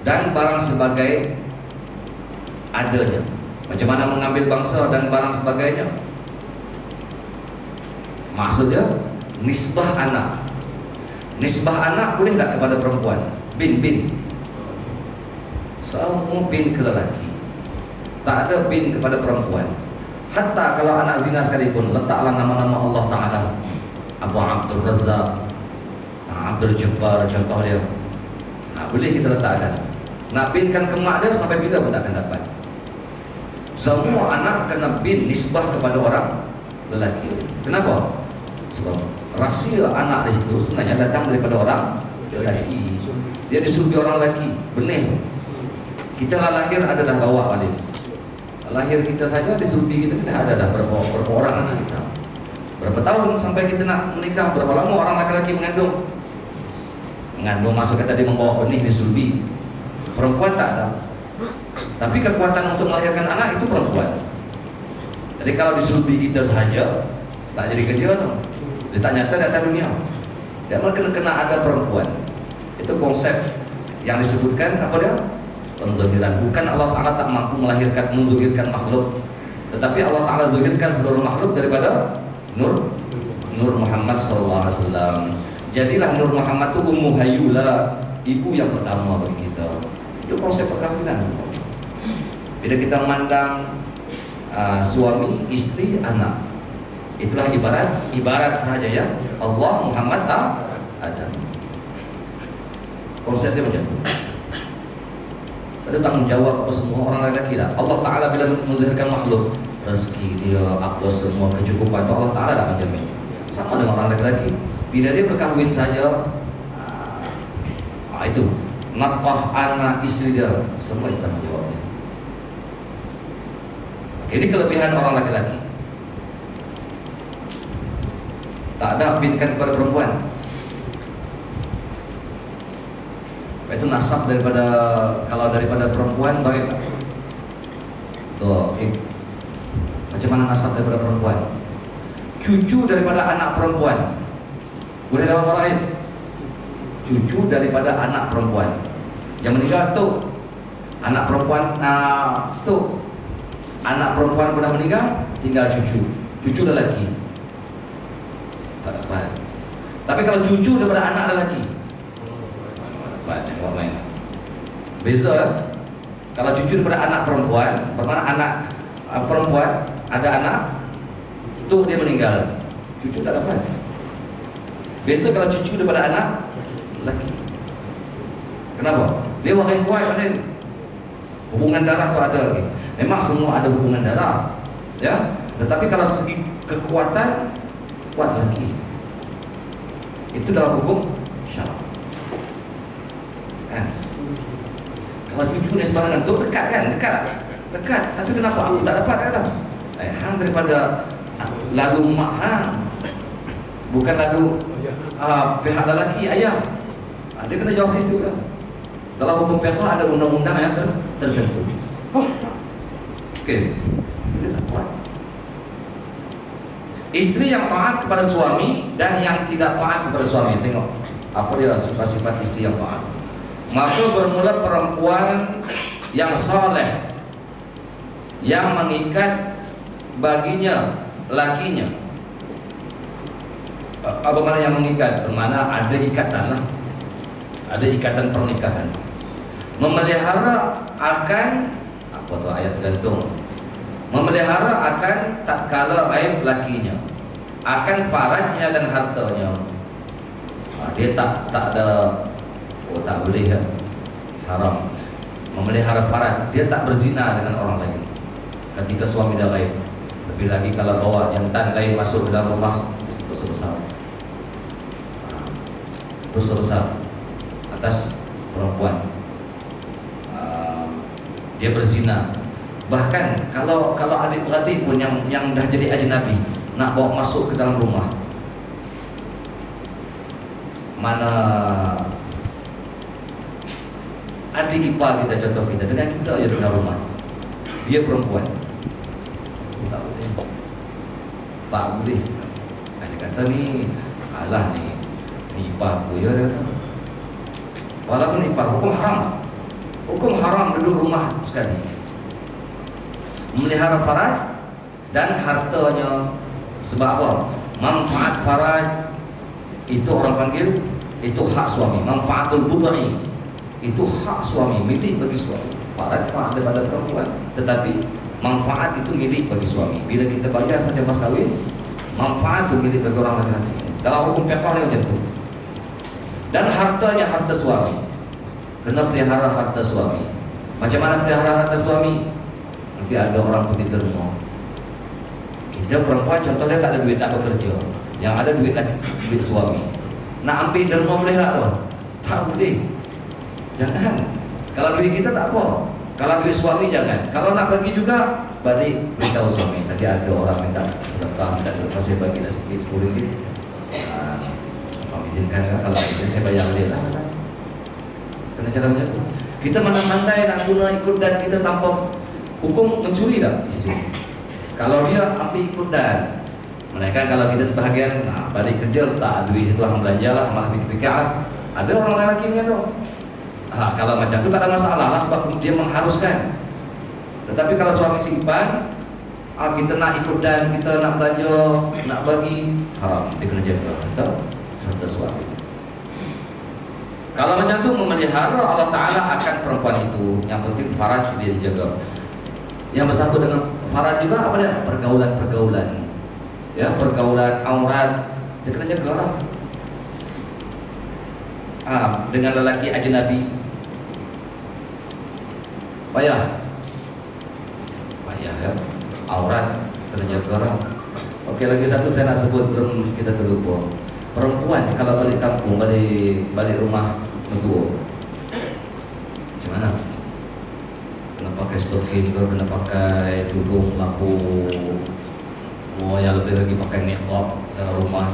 S1: dan barang sebagai adanya. Macam mana mengambil bangsa dan barang sebagainya? Maksudnya nisbah anak. Nisbah anak boleh tak kepada perempuan? Bin. Semua bin ke lelaki. Tak ada bin kepada perempuan. Hatta kalau anak zina sekalipun, letaklah nama-nama Allah Ta'ala. Abu Abdul Razzaq, Abdul Jabbar contoh dia. Boleh kita letakkan. Nak binkan ke mak dia sampai bila pun tak akan dapat. Semua anak kena bin nisbah kepada orang lelaki. Kenapa? Sebab rahsia anak di situ sebenarnya datang daripada orang lelaki. Dia disulbi orang lelaki. Benih. Kita lahir ada dah bawa balik. Lahir kita saja disulbi kita ada dah berapa orang anak kita. Berapa tahun sampai kita nak menikah, berapa lama orang lelaki mengandung. Mengandung masuk kata dia membawa benih disulbi. Perempuan tak ada. Tapi kekuatan untuk melahirkan anak itu perempuan. Jadi kalau disulbi kita sahaja tak jadi kerja tu. Dia tak nyata di atas dunia. Dia kena ada perempuan. Itu konsep yang disebutkan apa dia? Penzuhiran. Bukan Allah Ta'ala tak mampu melahirkan, menzuhirkan makhluk, tetapi Allah Ta'ala zuhirkan seluruh makhluk daripada Nur Muhammad SAW. Jadilah Nur Muhammad itu Ummu Hayyula, ibu yang pertama bagi kita. Itu konsep perkahwinan semua. Bila kita memandang suami, istri, anak, itulah ibarat sahaja ya. Allah, Muhammad, Adam. Konsepnya macam itu. Ada tanggungjawab apa semua orang lelaki dah. Allah Ta'ala bila menzahirkan makhluk, rezeki dia, apa semua kecukupan itu Allah Ta'ala dah menjamin. Sama dengan orang lelaki. Bila dia berkahwin saja, itu nafkah anak istri dia, semua itu tanggungjawabnya. Ini kelebihan orang laki-laki. Tak ada binkan kepada perempuan. Itu nasab daripada, kalau daripada perempuan baik. Tuh, macam mana nasab daripada perempuan? Cucu daripada anak perempuan. Boleh dapat faraid? Cucu daripada anak perempuan. Yang meninggal tu anak perempuan, tu anak perempuan pernah meninggal, tinggal cucu. Cucu lelaki tak dapat. Tapi kalau cucu daripada anak lelaki tengok main. Beza. Kalau cucu daripada anak perempuan, bermakna anak perempuan ada anak, tu dia meninggal, cucu tak dapat. Beza kalau cucu daripada anak lelaki. Kenapa? Dia waris kuat paling. Hubungan darah tu ada lagi. Memang semua ada hubungan darah, ya. Tetapi kalau segi kekuatan kuat lagi. Itu dalam hukum syarak. Kan? Kalau cucu ni sebarangan tu dekat kan? Dekat. Tapi kenapa aku tak dapat kata? Hang daripada lalu mak hang. Bukan lalu pihak lelaki ayah. Dia kena jawab situ kan. Dalam hukum fiqh ada undang-undang yang tertentu. Okey. Dia tak kuat. Isteri yang taat kepada suami dan yang tidak taat kepada suami. Tengok apa dia sifat-sifat isteri yang taat. Maka bermula perempuan yang saleh yang mengikat baginya lakinya. Apa makna yang mengikat? Bermakna ada ikatan lah. Ada ikatan pernikahan. Memelihara akan apa tu ayat tergantung. Memelihara akan tatkala aib lakinya, akan faradnya dan hartanya. Dia tak ada, tak boleh ya, haram memelihara farad. Dia tak berzina dengan orang lain ketika suami dah gaib. Lebih lagi kalau bawa jantan lain masuk ke dalam rumah, dosa besar. Dosa besar atas perempuan. Dia berzina. Bahkan kalau adik-beradik pun yang dah jadi ajnabi nak bawa masuk ke dalam rumah, mana adik ipar kita, contoh kita dengan kita aja dalam rumah, dia perempuan, tak boleh. Dia kata ni, alah ni ipar aku ya, dia kata. Walaupun ipar, hukum haram duduk rumah sekali. Memelihara faraj dan hartanya. Sebab apa? Manfaat faraj itu orang panggil, itu hak suami. Manfaatul budai itu hak suami, milik bagi suami. Faraj ada pada perempuan, tetapi manfaat itu milik bagi suami. Bila kita bayar saja mas kahwin, manfaat itu milik bagi orang lelaki. Dalam hukum fiqh ni macam tu. Dan hartanya harta suami. Kena pelihara harta suami. Macam mana pelihara harta suami? Nanti ada orang putih derma. Kita perempuan contohnya tak ada duit, tak bekerja. Yang ada duit lagi, duit suami. Nak ambil derma boleh tak tu? Tak boleh. Jangan. Kalau duit kita tak apa. Kalau duit suami jangan. Kalau nak bagi juga, balik beritahu suami. Tadi ada orang minta sedekah, minta sedekah, saya bagi dah sikit 10 ringgit. Izinkan kan? Kalau izin saya bayar dia lah. Kena cara macam tu. Kita mana pandai nak guna ikut dan kita tanpa hukum mencuri tak isteri. Kalau dia ambil ikut dan, melainkan kalau kita sebahagian balik kerja tak duit situ hang belanja lah, malah fikir-fikir lah. Ada orang lelaki macam tu. Kalau macam tu tak ada masalah lah sebab dia mengharuskan. Tetapi kalau suami simpan, kita nak ikut dan kita nak belanja, nak bagi, haram. Kita kena jaga harta suami. Kalau macam tu memelihara Allah Ta'ala akan perempuan itu. Yang penting faraj dia dijaga. Yang bersangkut dengan faraj juga apa dia? Pergaulan-pergaulan. Ya, pergaulan aurat dia kena jaga lah. Dengan lelaki ajnabi payah ya, aurat kena jaga lah. Okey, lagi satu saya nak sebut belum kita terlupa. Perempuan kalau balik kampung, balik rumah mertua, macam mana? Kena pakai stokin ke, kena pakai tudung lampu, mau yang lebih lagi pakai niqab dalam rumah,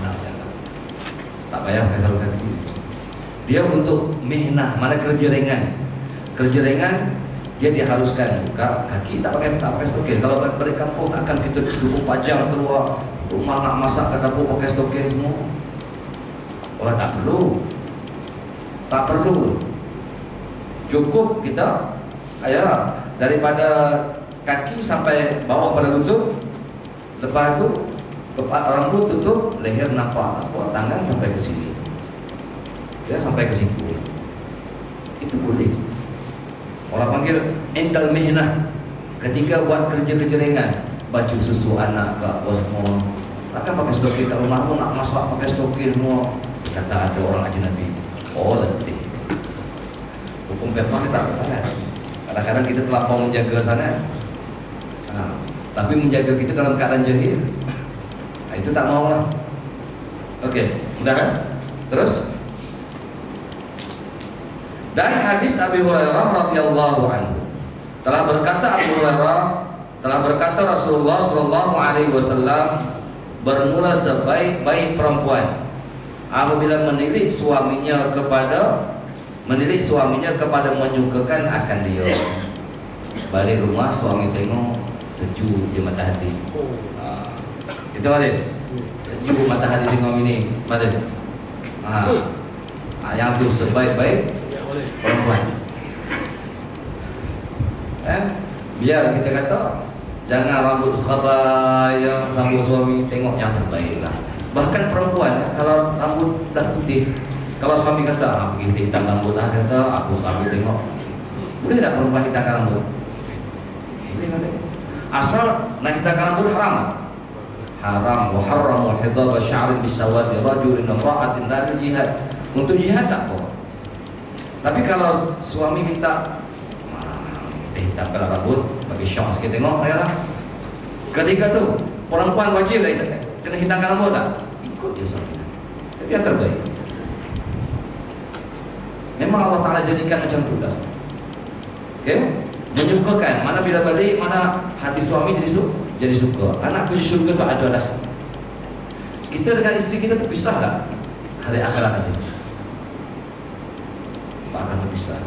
S1: tak payah pakai sarung kaki. Dia untuk mihnah, mana kerja ringan. Kerja ringan dia diharuskan buka kaki, tak pakai stokin. Kalau balik kampung akan kita 24 jam keluar rumah nak masak ke dapur pakai stokin semua. Wah, tak perlu. Cukup kita daripada kaki sampai bawah pada lutut. Lepas tu rambut tutup, leher nampak, tangan sampai ke sini. Ya, sampai ke siku. Itu boleh. Orang panggil intal mihnah. Ketika buat kerja-kerja ringan, baju susu anak ke apa semua, takkan pakai stokin kat rumah pun nak masak pakai stokin semua. Kata ada orang ajnabi, letih. Hukum fiqh tak apa. Kadang-kadang kita terlampau menjaga sangat. Tapi menjaga kita dalam keadaan jahil, itu tak mau lah. Okey, mudah kan? Terus dan hadis Abi Hurairah radhiyallahu anhu telah berkata Rasulullah sallallahu alaihi wasallam, bermula sebaik-baik perempuan apabila menilik suaminya kepada menyukakan akan dia. Balik rumah suami tengok sejuk je mata hati. Itu Madin. Sejuk mata hati tengok ini Madin. Yang tu sebaik-baik perempuan. Biar kita kata jangan rambut serabai yang sambung suami, tengok yang terbaik lah. Bahkan perempuan kalau rambut dah putih, kalau suami kata pergi hitam rambut lah, kata aku rambut tengok, boleh tak perempuan hitamkan rambut? Boleh. Asal nak hitamkan rambut haram. Wa harramu hidab sya'rin bisawadi rajulin imra'atin la jihad. Untuk jihad tak apa. Tapi kalau suami minta hitamkan rambut, bagi syok sikit tengok lah. Ketika tu perempuan wajib dah kena hitamkan rambut tak? Ikut dia suami. Tapi yang terbaik. Memang Allah Ta'ala jadikan macam tu dah. Okay? Menyukakan. Mana bila balik, mana hati suami jadi suka. Anak punya syurga tu ada dah. Kita dengan isteri kita terpisah tak? Hari akhirat nanti tak akan terpisah.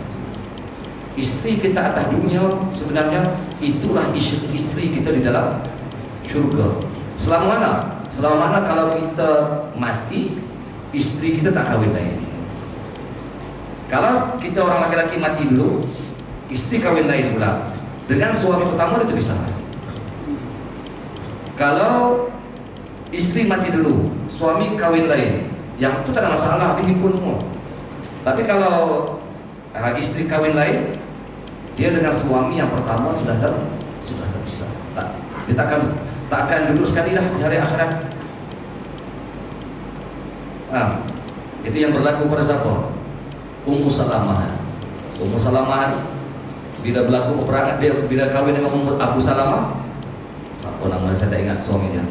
S1: Isteri kita atas dunia sebenarnya itulah isteri kita di dalam syurga. Selama mana? Selama mana kalau kita mati, isteri kita tak kahwin lain. Kalau kita orang laki-laki mati dulu, isteri kahwin lain pula. Dengan suami utama dia terpisah. Kalau isteri mati dulu, suami kahwin lain, yang itu tak ada masalah, dihimpun semua. Tapi kalau isteri kahwin lain, dia dengan suami yang pertama sudah terpisah. Dia takkan duduk sekali dah di hari akhirat. Itu yang berlaku pada siapa? Ummu Salamah. Ummu Salamah ni bila berlaku peperangan, dia bila kahwin dengan Abu Salamah, siapa nama saya tak ingat suami dia.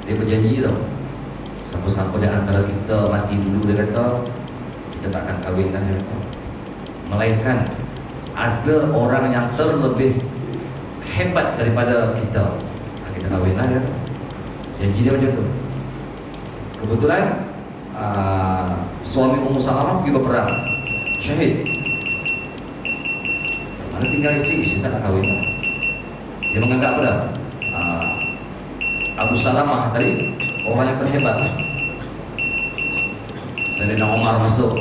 S1: Dia berjanji tau, siapa-siapa di antara kita mati dulu, dia kata kita tak akan kahwin dah, dia kata. Melainkan ada orang yang terlebih hebat daripada kita, kita kahwin lah, dia kata. Janji dia macam tu. Kebetulan suami Ummu Salamah pergi berperang, syahid. Mana tinggal isteri tak nak kahwin. Dia menganggap apa dah? Abu Salamah tadi orang yang terhebat. Sayyidina Umar masuk,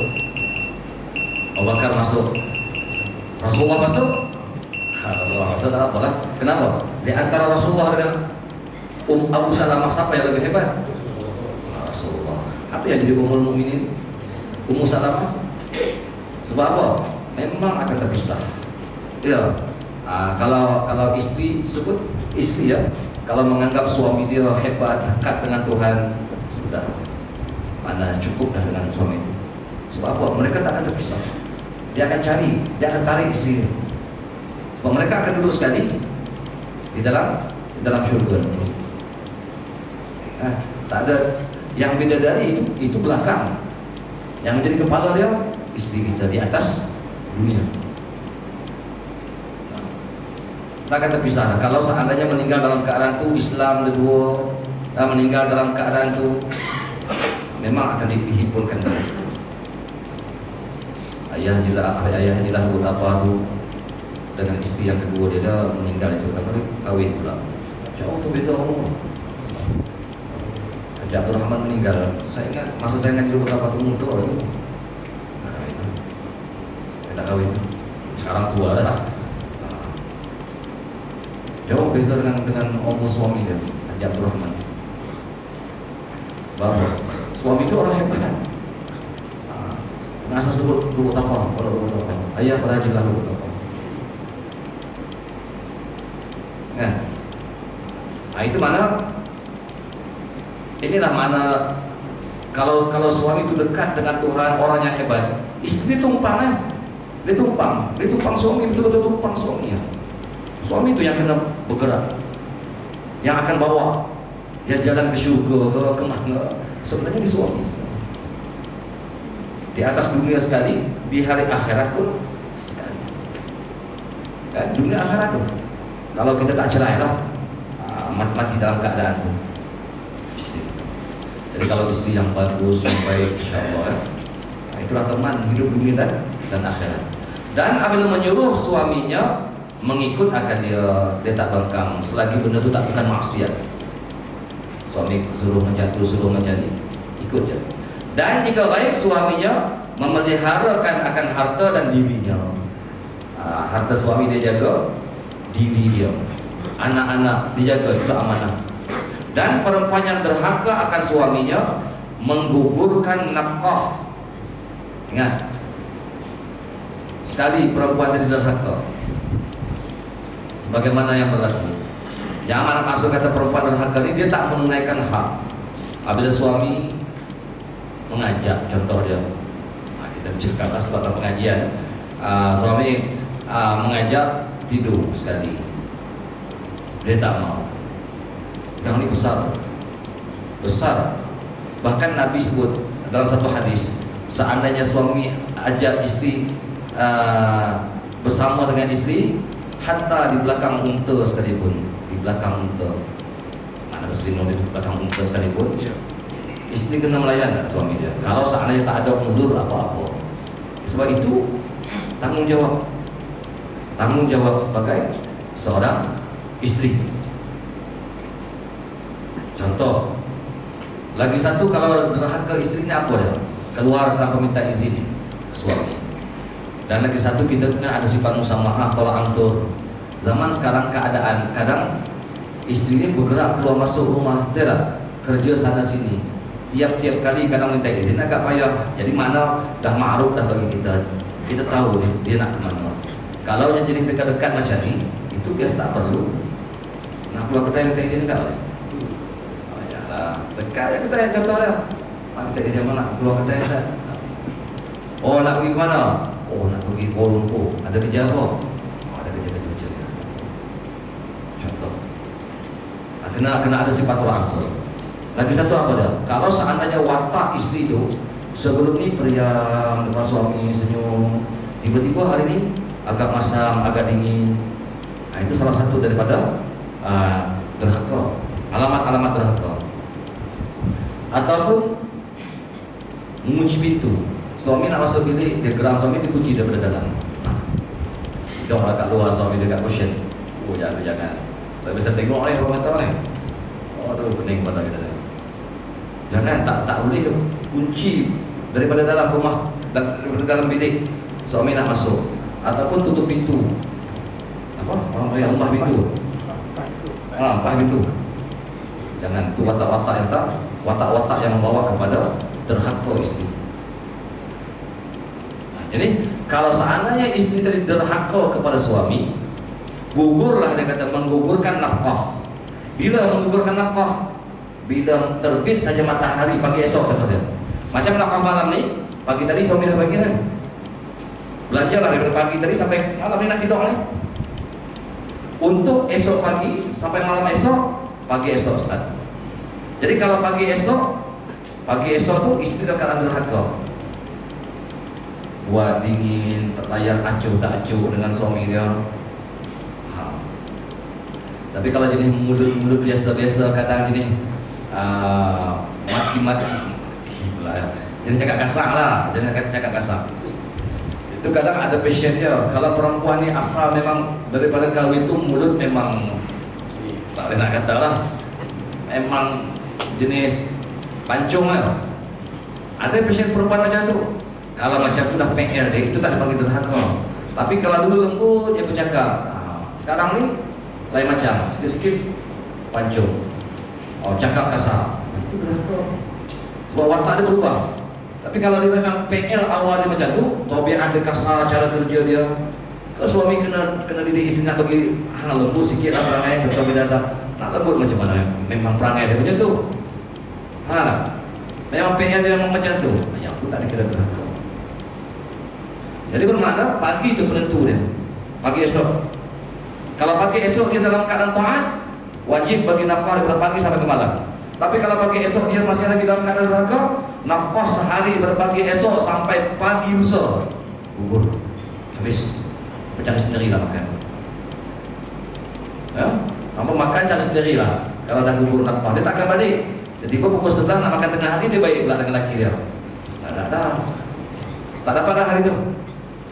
S1: Abu Bakar masuk, Rasulullah masuk. Rasulullah masuk tak apa lah. Kenapa? Di antara Rasulullah dengan Abu Salamah, siapa yang lebih hebat? Rasulullah. Atau yang jadi Ummul Mukminin Ummu Salamah. Sebab apa? Memang akan terpisah. Ya. Kalau istri tersebut, istri ya, kalau menganggap suami dia hebat, dekat dengan Tuhan, sudah mana cukup dah dengan suami itu. Sebab apa? Mereka tak akan terpisah. Dia akan cari, dia akan tarik istri dia. Sebab mereka akan duduk sekali di dalam syurga. Tak ada yang bidadari itu belakang. Yang menjadi kepala dia istri kita di atas dunia. Tak akan terpisah. Kalau seandainya meninggal dalam keadaan tu, Islam kedua meninggal dalam keadaan tu, memang akan dihimpunkan. Ayah jelah buat apa tu dengan isteri yang kedua dia meninggal, yang pertama dia kahwin pula. Jauh tu beza umur. Haji Abdul Rahman meninggal, saya ingat masa saya ngaji buat apa tu muda tu. Dia tak kahwin. Sekarang tua dah. Jauh beza dengan umur suami dia, Haji Abdul Rahman. Bapak, suami dia orang hebat. Asas duduk apa? Kalau duduk apa? Ayah rajinlah duduk apa? Kan? Itu mana? Inilah mana kalau suami itu dekat dengan Tuhan, orang yang hebat, istri tumpang dia tumpang suami, betul-betul tumpang suami ya. Suami itu yang kena bergerak, yang akan bawa dia jalan ke syurga ke mana, sebenarnya di suami. Di atas dunia sekali, di hari akhirat pun sekali. Kan? Dunia akhirat tu, kalau kita tak cerai lah, mati dalam keadaan tu. Istri. Jadi kalau istri yang bagus, yang baik, insyaAllah itulah teman hidup dunia dan akhirat. Dan apabila menyuruh suaminya mengikut, akan dia tak bangkang selagi benda tu tak bukan maksiat. Suami suruh macam tu, suruh macam ni, ikut je. Dan jika baik suaminya memeliharakan akan harta dan dirinya, harta suami dia jaga, diri dia, anak-anak dijaga, itu amanah. Dan perempuan yang derhaka akan suaminya menggugurkan nafkah. Ingat, sekali perempuan yang derhaka, sebagaimana yang berlaku, yang mana masuk kata perempuan derhaka ini, dia tak menunaikan hak. Apabila suami mengajak, contoh dia, kita berceritakan sebab pengajian, suami mengajak tidur sekali, dia tak mau. Yang ini besar. Bahkan Nabi sebut dalam satu hadis, seandainya suami ajak istri bersama dengan istri, hatta di belakang unta sekalipun, di belakang unta, mana berselimut di belakang unta sekalipun, istri kena melayan suami dia. Kalau seandainya tak ada uzur apa-apa. Sebab itu tanggung jawab sebagai seorang istri. Contoh lagi satu, kalau derhaka istrinya apa dia? Keluar tanpa minta izin suami. Dan lagi satu, kita punya ada sifat musamahah, tolak ansur. Zaman sekarang keadaan kadang istri ini bergerak keluar masuk rumah, dia lah kerja sana sini. Tiap-tiap kali kadang minta izin, agak payah. Jadi mana dah ma'ruf dah bagi kita. Kita tahu dia nak ke mana. Kalau yang jenis dekat-dekat macam ni, itu biasa tak perlu. Nak keluar kedai minta izin tak boleh. Dekat je kedai, contoh dia. Pak minta izin mana? Keluar kedai Ustaz. Oh nak pergi ke mana? Oh nak pergi Kuala Lumpur. Ada kerja apa? Oh, ada kerja-kerja macam ni. Contoh. Kena ada sifatul ansur. Lagi satu apa dia? Kalau seandainya watak isteri itu sebelum ni periang depan suami senyum, tiba-tiba hari ini agak masam, agak dingin. Nah, itu salah satu daripada derhaka. Alamat-alamat derhaka. Ataupun mengunci pintu. Suami nak masuk bilik, dia geram suami, dikunci daripada dalam. Dong lah kat luar, suami dekat cushion. Oh jangan. Saya bisa tengok ni, orang kata ni. Oh aduh, pening pada kita. Jangan, tak boleh kunci daripada dalam rumah, daripada dalam bilik. Suami nak masuk. Ataupun tutup pintu. Apa? Orang yang umpah pintu. Umpah pintu. Jangan, itu watak-watak yang membawa kepada derhaka isteri. Jadi kalau seandainya istri tadi derhaka kepada suami, gugurlah, dia kata menggugurkan nafkah. Bila menggugurkan nafkah? Bila terbit saja matahari pagi esok, kata dia. Macam nafkah malam ni, pagi tadi suami dah bagi kan. Belanjalah daripada pagi tadi sampai malam ni nak tidur ni. Untuk esok pagi sampai malam esok, pagi esok Ustaz. Jadi kalau pagi esok tu istri akan ada derhaka. Buat dingin, tertayar acuh tak acuh dengan suami dia. Tapi kalau jenis mulut biasa-biasa, kadang jenis maki-maki pula ya. Jadi cakap kasar lah, cakap kasar. Itu kadang ada passion dia. Kalau perempuan ni asal memang daripada kahwin tu mulut memang tak boleh nak kata lah, memang jenis pancung lah. Ada passion perempuan macam tu. Kalau macam tu dah PR dia, itu tak dipanggil derhaka. Tapi kalau dulu lembut dia bercakap, sekarang ni lain macam, sikit-sikit pancung. Oh, cakap kasar. Itu derhaka. Sebab watak dia berubah. Tapi kalau dia memang PL awal dia macam tu, tabiat dia kasar, cara kerja dia. Kalau suami kena didik isteri nak bagi hang lembut sikit lah perangai, contoh bila datang nak lembut macam mana? Memang perangai dia macam tu. Memang PL dia memang macam tu. Ya, aku tak dikira derhaka. Jadi bermakna pagi itu penentu dia. Pagi esok. Kalau pagi esok dia dalam keadaan taat, wajib bagi nafkah daripada pagi sampai ke malam. Tapi kalau pagi esok dia masih lagi dalam keadaan derhaka, nafkah sehari pada pagi esok sampai pagi lusa, gugur, habis, cari sendirilah makan. Ya, apa makan cari sendirilah. Kalau dah gugur nafkah, dia takkan balik. Jadi pukul 11 nak makan tengah hari, dia baik pula dengan laki dia. Tak dapat dah hari tu.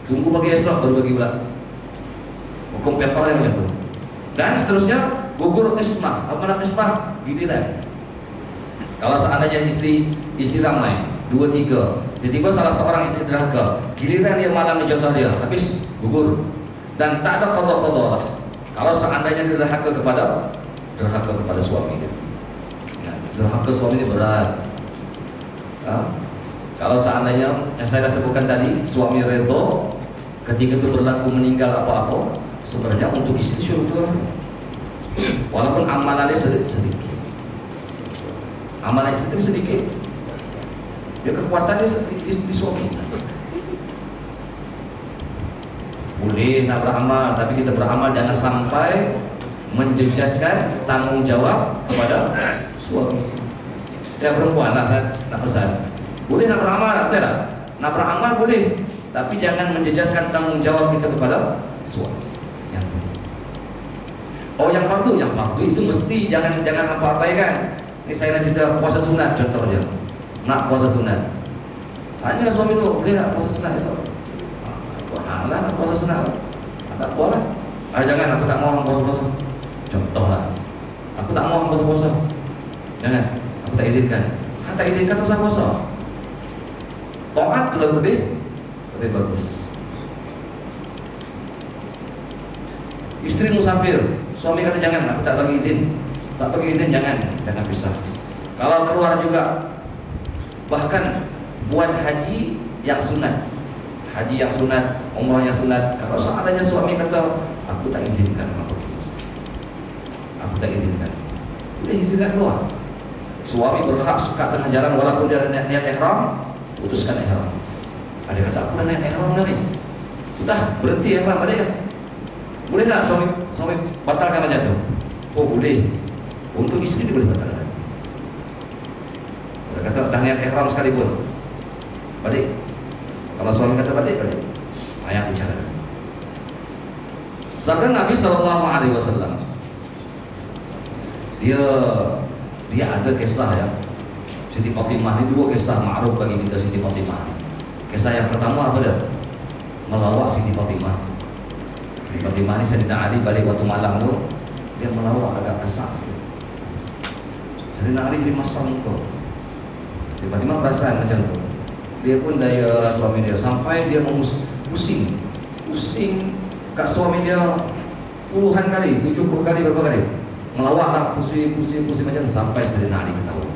S1: Tunggu pagi esok baru bagi pula. Hukum fiqh dia macam tu. Dan seterusnya gugur qismah. Apa makna qismah? Giliran. Kalau seandainya isteri ramai 2, 3, tiba-tiba salah seorang isteri derhaka, giliran dia malam ni contoh dia, habis gugur. Dan tak ada qada lah. Kalau seandainya dia derhaka kepada suami dia. Derhaka suami ni berat. Kalau seandainya yang saya dah sebutkan tadi, suami redha ketika itu berlaku meninggal apa-apa, sebenarnya untuk isteri syurga. Walaupun amalannya sedikit. Amalan isteri sedikit, dia kekuatannya di suami. Boleh nak beramal, tapi kita beramal jangan sampai menjejaskan tanggung jawab kepada suami. Ya perempuan lah saya nak pesan. Boleh nak beramal, tak? Nak beramal boleh, tapi jangan menjejaskan tanggung jawab kita kepada suami. Yang fardu itu mesti jangan apa-apaikan. Ini saya nak cerita puasa sunat contohnya. Nak puasa sunat, tanya suami tu, boleh tak puasa sunat esok? Hang lah nak puasa sunat. Tak apa lah. Jangan, aku tak mau hang puasa-puasa. Contohlah, aku tak mau hang puasa-puasa. Jangan, aku tak izinkan. Hang tak izinkan tak usah puasa. Taat kalau lebih bagus. Isteri musafir, suami kata jangan, aku tak bagi izin. Tak bagi izin, jangan pisah. Kalau keluar juga, bahkan buat haji yang sunat, umrah yang sunat. Kalau seandainya suami kata, aku tak izinkan, boleh izinkan keluar. Suami berhak sekat tengah jalan walaupun dia niat ihram, putuskan ihram. Ada kata aku dah niat ihram dah ni, sudah berhenti ihram balik ya. Boleh tak suami batalkan macam tu? Oh boleh. Untuk isteri dia boleh batalkan. Saya kata dah niat ihram sekalipun, balik. Kalau suami kata balik, balik. Ayat bicara. Sabda Nabi SAW, dia ada kisah ya. Siti Fatimah ni dua kisah ma'ruf bagi kita Siti Fatimah. Kisah yang pertama apa dia? Melawak Siti Fatimah. Siti Fatimah ni Sayyidina Ali balik waktu malam tu, dia melawak agak kasar. Sayyidina Ali jadi masam muka. Siti Fatimah perasaan macam tu. Dia pun daya suami dia sampai dia pusing kat suami dia puluhan kali, 70 kali berapa kali melawaklah, pusing macam tu sampai Sayyidina Ali ketahui.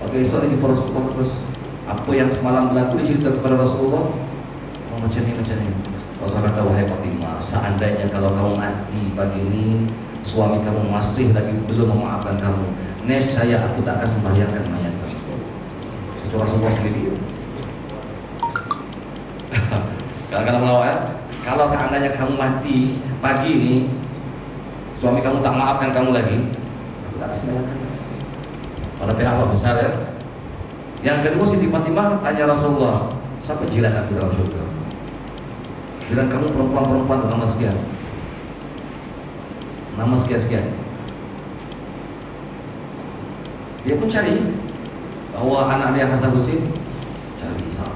S1: Okey, esok lagi para Rasulullah terus apa yang semalam berlaku dicerita kepada Rasulullah. Oh, macam ni. Rasulullah kata, wahai Fatimah, seandainya kalau kamu mati pagi ni, suami kamu masih lagi belum memaafkan kamu, nescaya aku tak akan sembahyangkan mayat kamu. Itu Rasulullah sendiri. Kadang-kadang melawak ya. Kalau seandainya kamu mati pagi ni, suami kamu tak maafkan kamu lagi, aku tak akan sembahyangkan. Pada pihak apa besar ya. Yang kedua, Siti Fatimah tanya Rasulullah, siapa jiran aku dalam syurga? Jiran kamu perempuan nama sekian, nama sekian. Dia pun cari bawa anak dia Hasan Husin, cari siapa?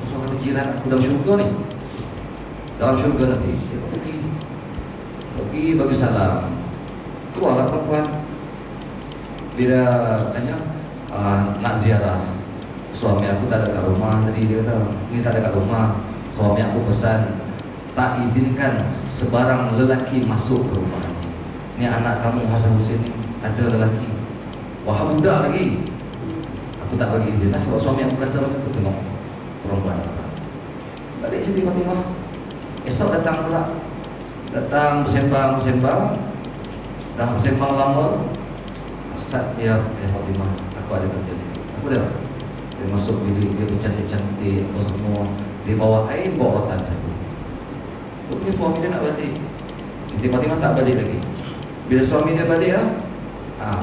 S1: Rasulullah kata jiran aku dalam syurga ni, dalam syurga Nabi. Dia pergi bagi salam. Keluarlah perempuan. Bila tanya, nak ziarah, suami aku tak ada kat rumah tadi. Dia kata, ni tak ada kat rumah, suami aku pesan tak izinkan sebarang lelaki masuk ke rumah ni. Ni anak kamu Hasan Husin ni ada lelaki, wah budak lagi, aku tak bagi izin. Sebab suami aku kata begitu. Tengok perempuan balik Siti Fatimah. Esok datang pula, datang bersembang, dah bersembang lama. Ustaz, ya Fatimah, aku ada kerja sini. Aku dah. Dia masuk bilik, dia bercantik-cantik apa semua. Dia bawa air, bawa rotan satu. Rupanya suami dia nak balik. Siti Fatimah tak balik lagi. Bila suami dia balik ya,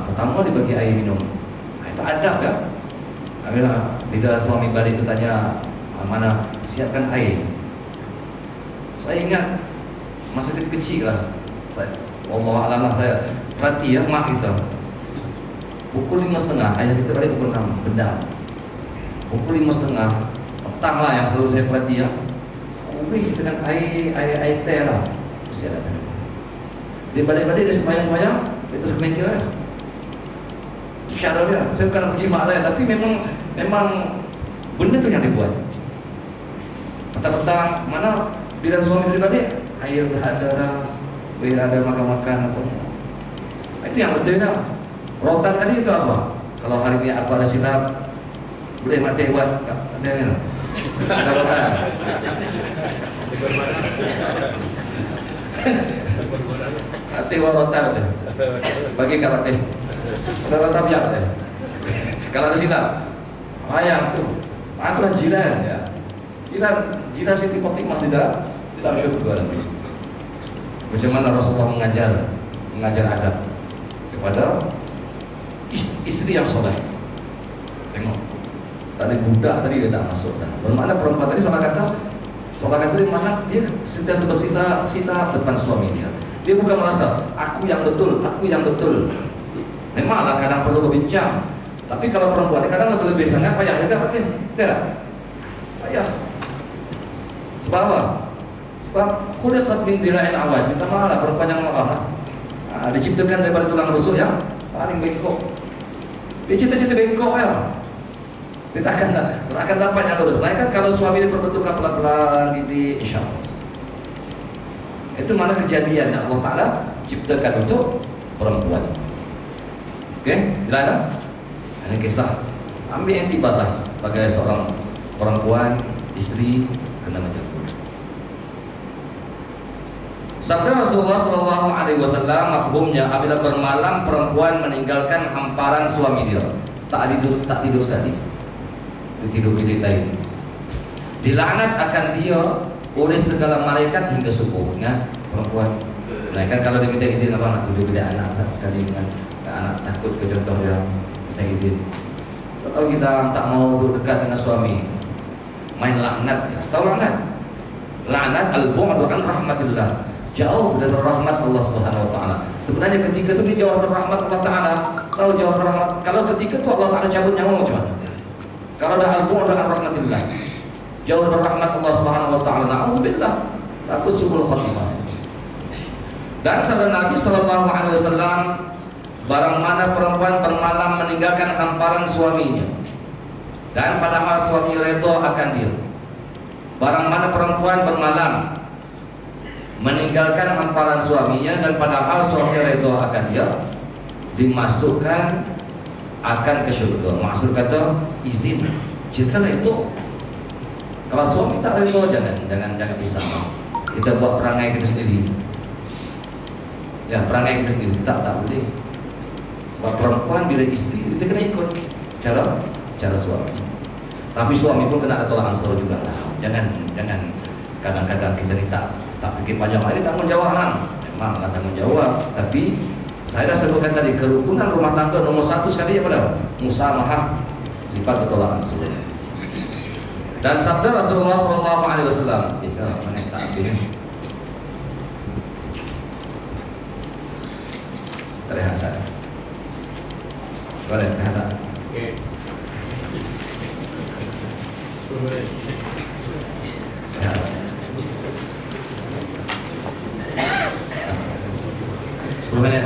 S1: pertama dia bagi air minum. Itu adab ya. Bila suami balik tu tanya, mana siapkan air. Saya ingat masa kecil lah. Wallahualam lah, saya perhati ya mak kita. Pukul 5.30, ayah kita balik pukul 6, benda. Pukul 5.30, petang lah yang selalu saya perhati ya. Kubih dengan air teh lah. Mesti ada. Dia balik-balik, dia semayang, dia terus ke meja ya. Itu cara dia. Saya bukan nak puji mak saya, tapi memang benda tu yang dia buat. Petang-petang, mana bila suami dia balik, air dah ada dah, dah ada makan-makan apa. Itu yang betul dah. Rotan tadi itu apa? Kalau hari ini aku ada silap, boleh mati buat ada ni. Ada rotan. Hati buat rotan tu. Bagi kalau teh. Ada rotan biar teh. Kalau ada silap, ayam tu. Adalah jiran ya. Jiran Siti Fatimah di dalam syurga nanti. Macam mana Rasulullah mengajar adab kepada istri yang soleh. Tengok, tadi budak tadi dia tak masuk. Bermakna perempuan tadi salah kata dia mana dia sentiasa bersila depan suami dia. Dia bukan merasa aku yang betul. Memanglah kadang perlu berbincang. Tapi kalau perempuan kadang lebih sangat payah juga betul. Tidak? Payah. Sebab apa? Sebab khuliqat min dila'in awad. Minta maaf lah perempuan yang marah. Diciptakan daripada tulang rusuk yang paling bengkok. Dia cita-cita bengkok ya. Dia tak akan dapat yang lurus. Melainkan kalau suami dia perbetulkan pelan-pelan, didik, insyaAllah. Itu mana kejadian yang Allah Ta'ala ciptakan untuk perempuan. Okey, jelas tak? Ini kisah. Ambil intibat lah sebagai seorang perempuan, isteri, kena macam tu. Sabda Rasulullah Shallallahu Alaihi Wasallam mafhumnya, apabila bermalam perempuan meninggalkan hamparan suami dia, tak tidur sekali, tidur bilik lain, dilaknat akan dia oleh segala malaikat hingga subuh. Ingat perempuan, nah kan kalau diminta izin apa nak tidur bilik anak sekali dengan anak takut ke contoh dia minta izin. Kalau kita tak mau duduk dekat dengan suami, main laknat, ya. Tahu laknat? Laknat al-bu'du an rahmatillah, jauh dari rahmat Allah Subhanahu wa taala. Sebenarnya ketika itu dijauh dari rahmat Allah taala. Tahu jauh dari rahmat, kalau ketika itu Allah taala cabut nyawa macam mana? Kalau dah al-bu'du an rahmatillah, jauh dari rahmat Allah Subhanahu wa taala, na'udzubillah, takut subul khatimah. Dan sabda Nabi sallallahu alaihi wasallam, barang mana perempuan bermalam meninggalkan hamparan suaminya dan padahal suami redha akan dia. Barang mana perempuan bermalam meninggalkan hamparan suaminya dan padahal suami redha akan dia, dimasukkan akan ke syurga. Maksud kata izin. Cinta itu kalau suami tak redha jangan bersama. Kita buat perangai kita sendiri. Ya, perangai kita sendiri tak boleh. Sebab perempuan bila istri dia kena ikut cara suami. Tapi suami pun kena ada tolak ansur juga lah. Jangan kadang-kadang kita ni tak fikir panjang. Ini tanggungjawab, memang tak tanggungjawab. Tapi saya dah sebutkan tadi, kerukunan rumah tangga nomor satu sekali apa? Musamahah, sifat bertolak ansur. Dan sabda Rasulullah Sallallahu Alaihi Wasallam, mana tak habis? Terlihat saya. Boleh, lihat.
S2: Oke.
S1: 10 menit.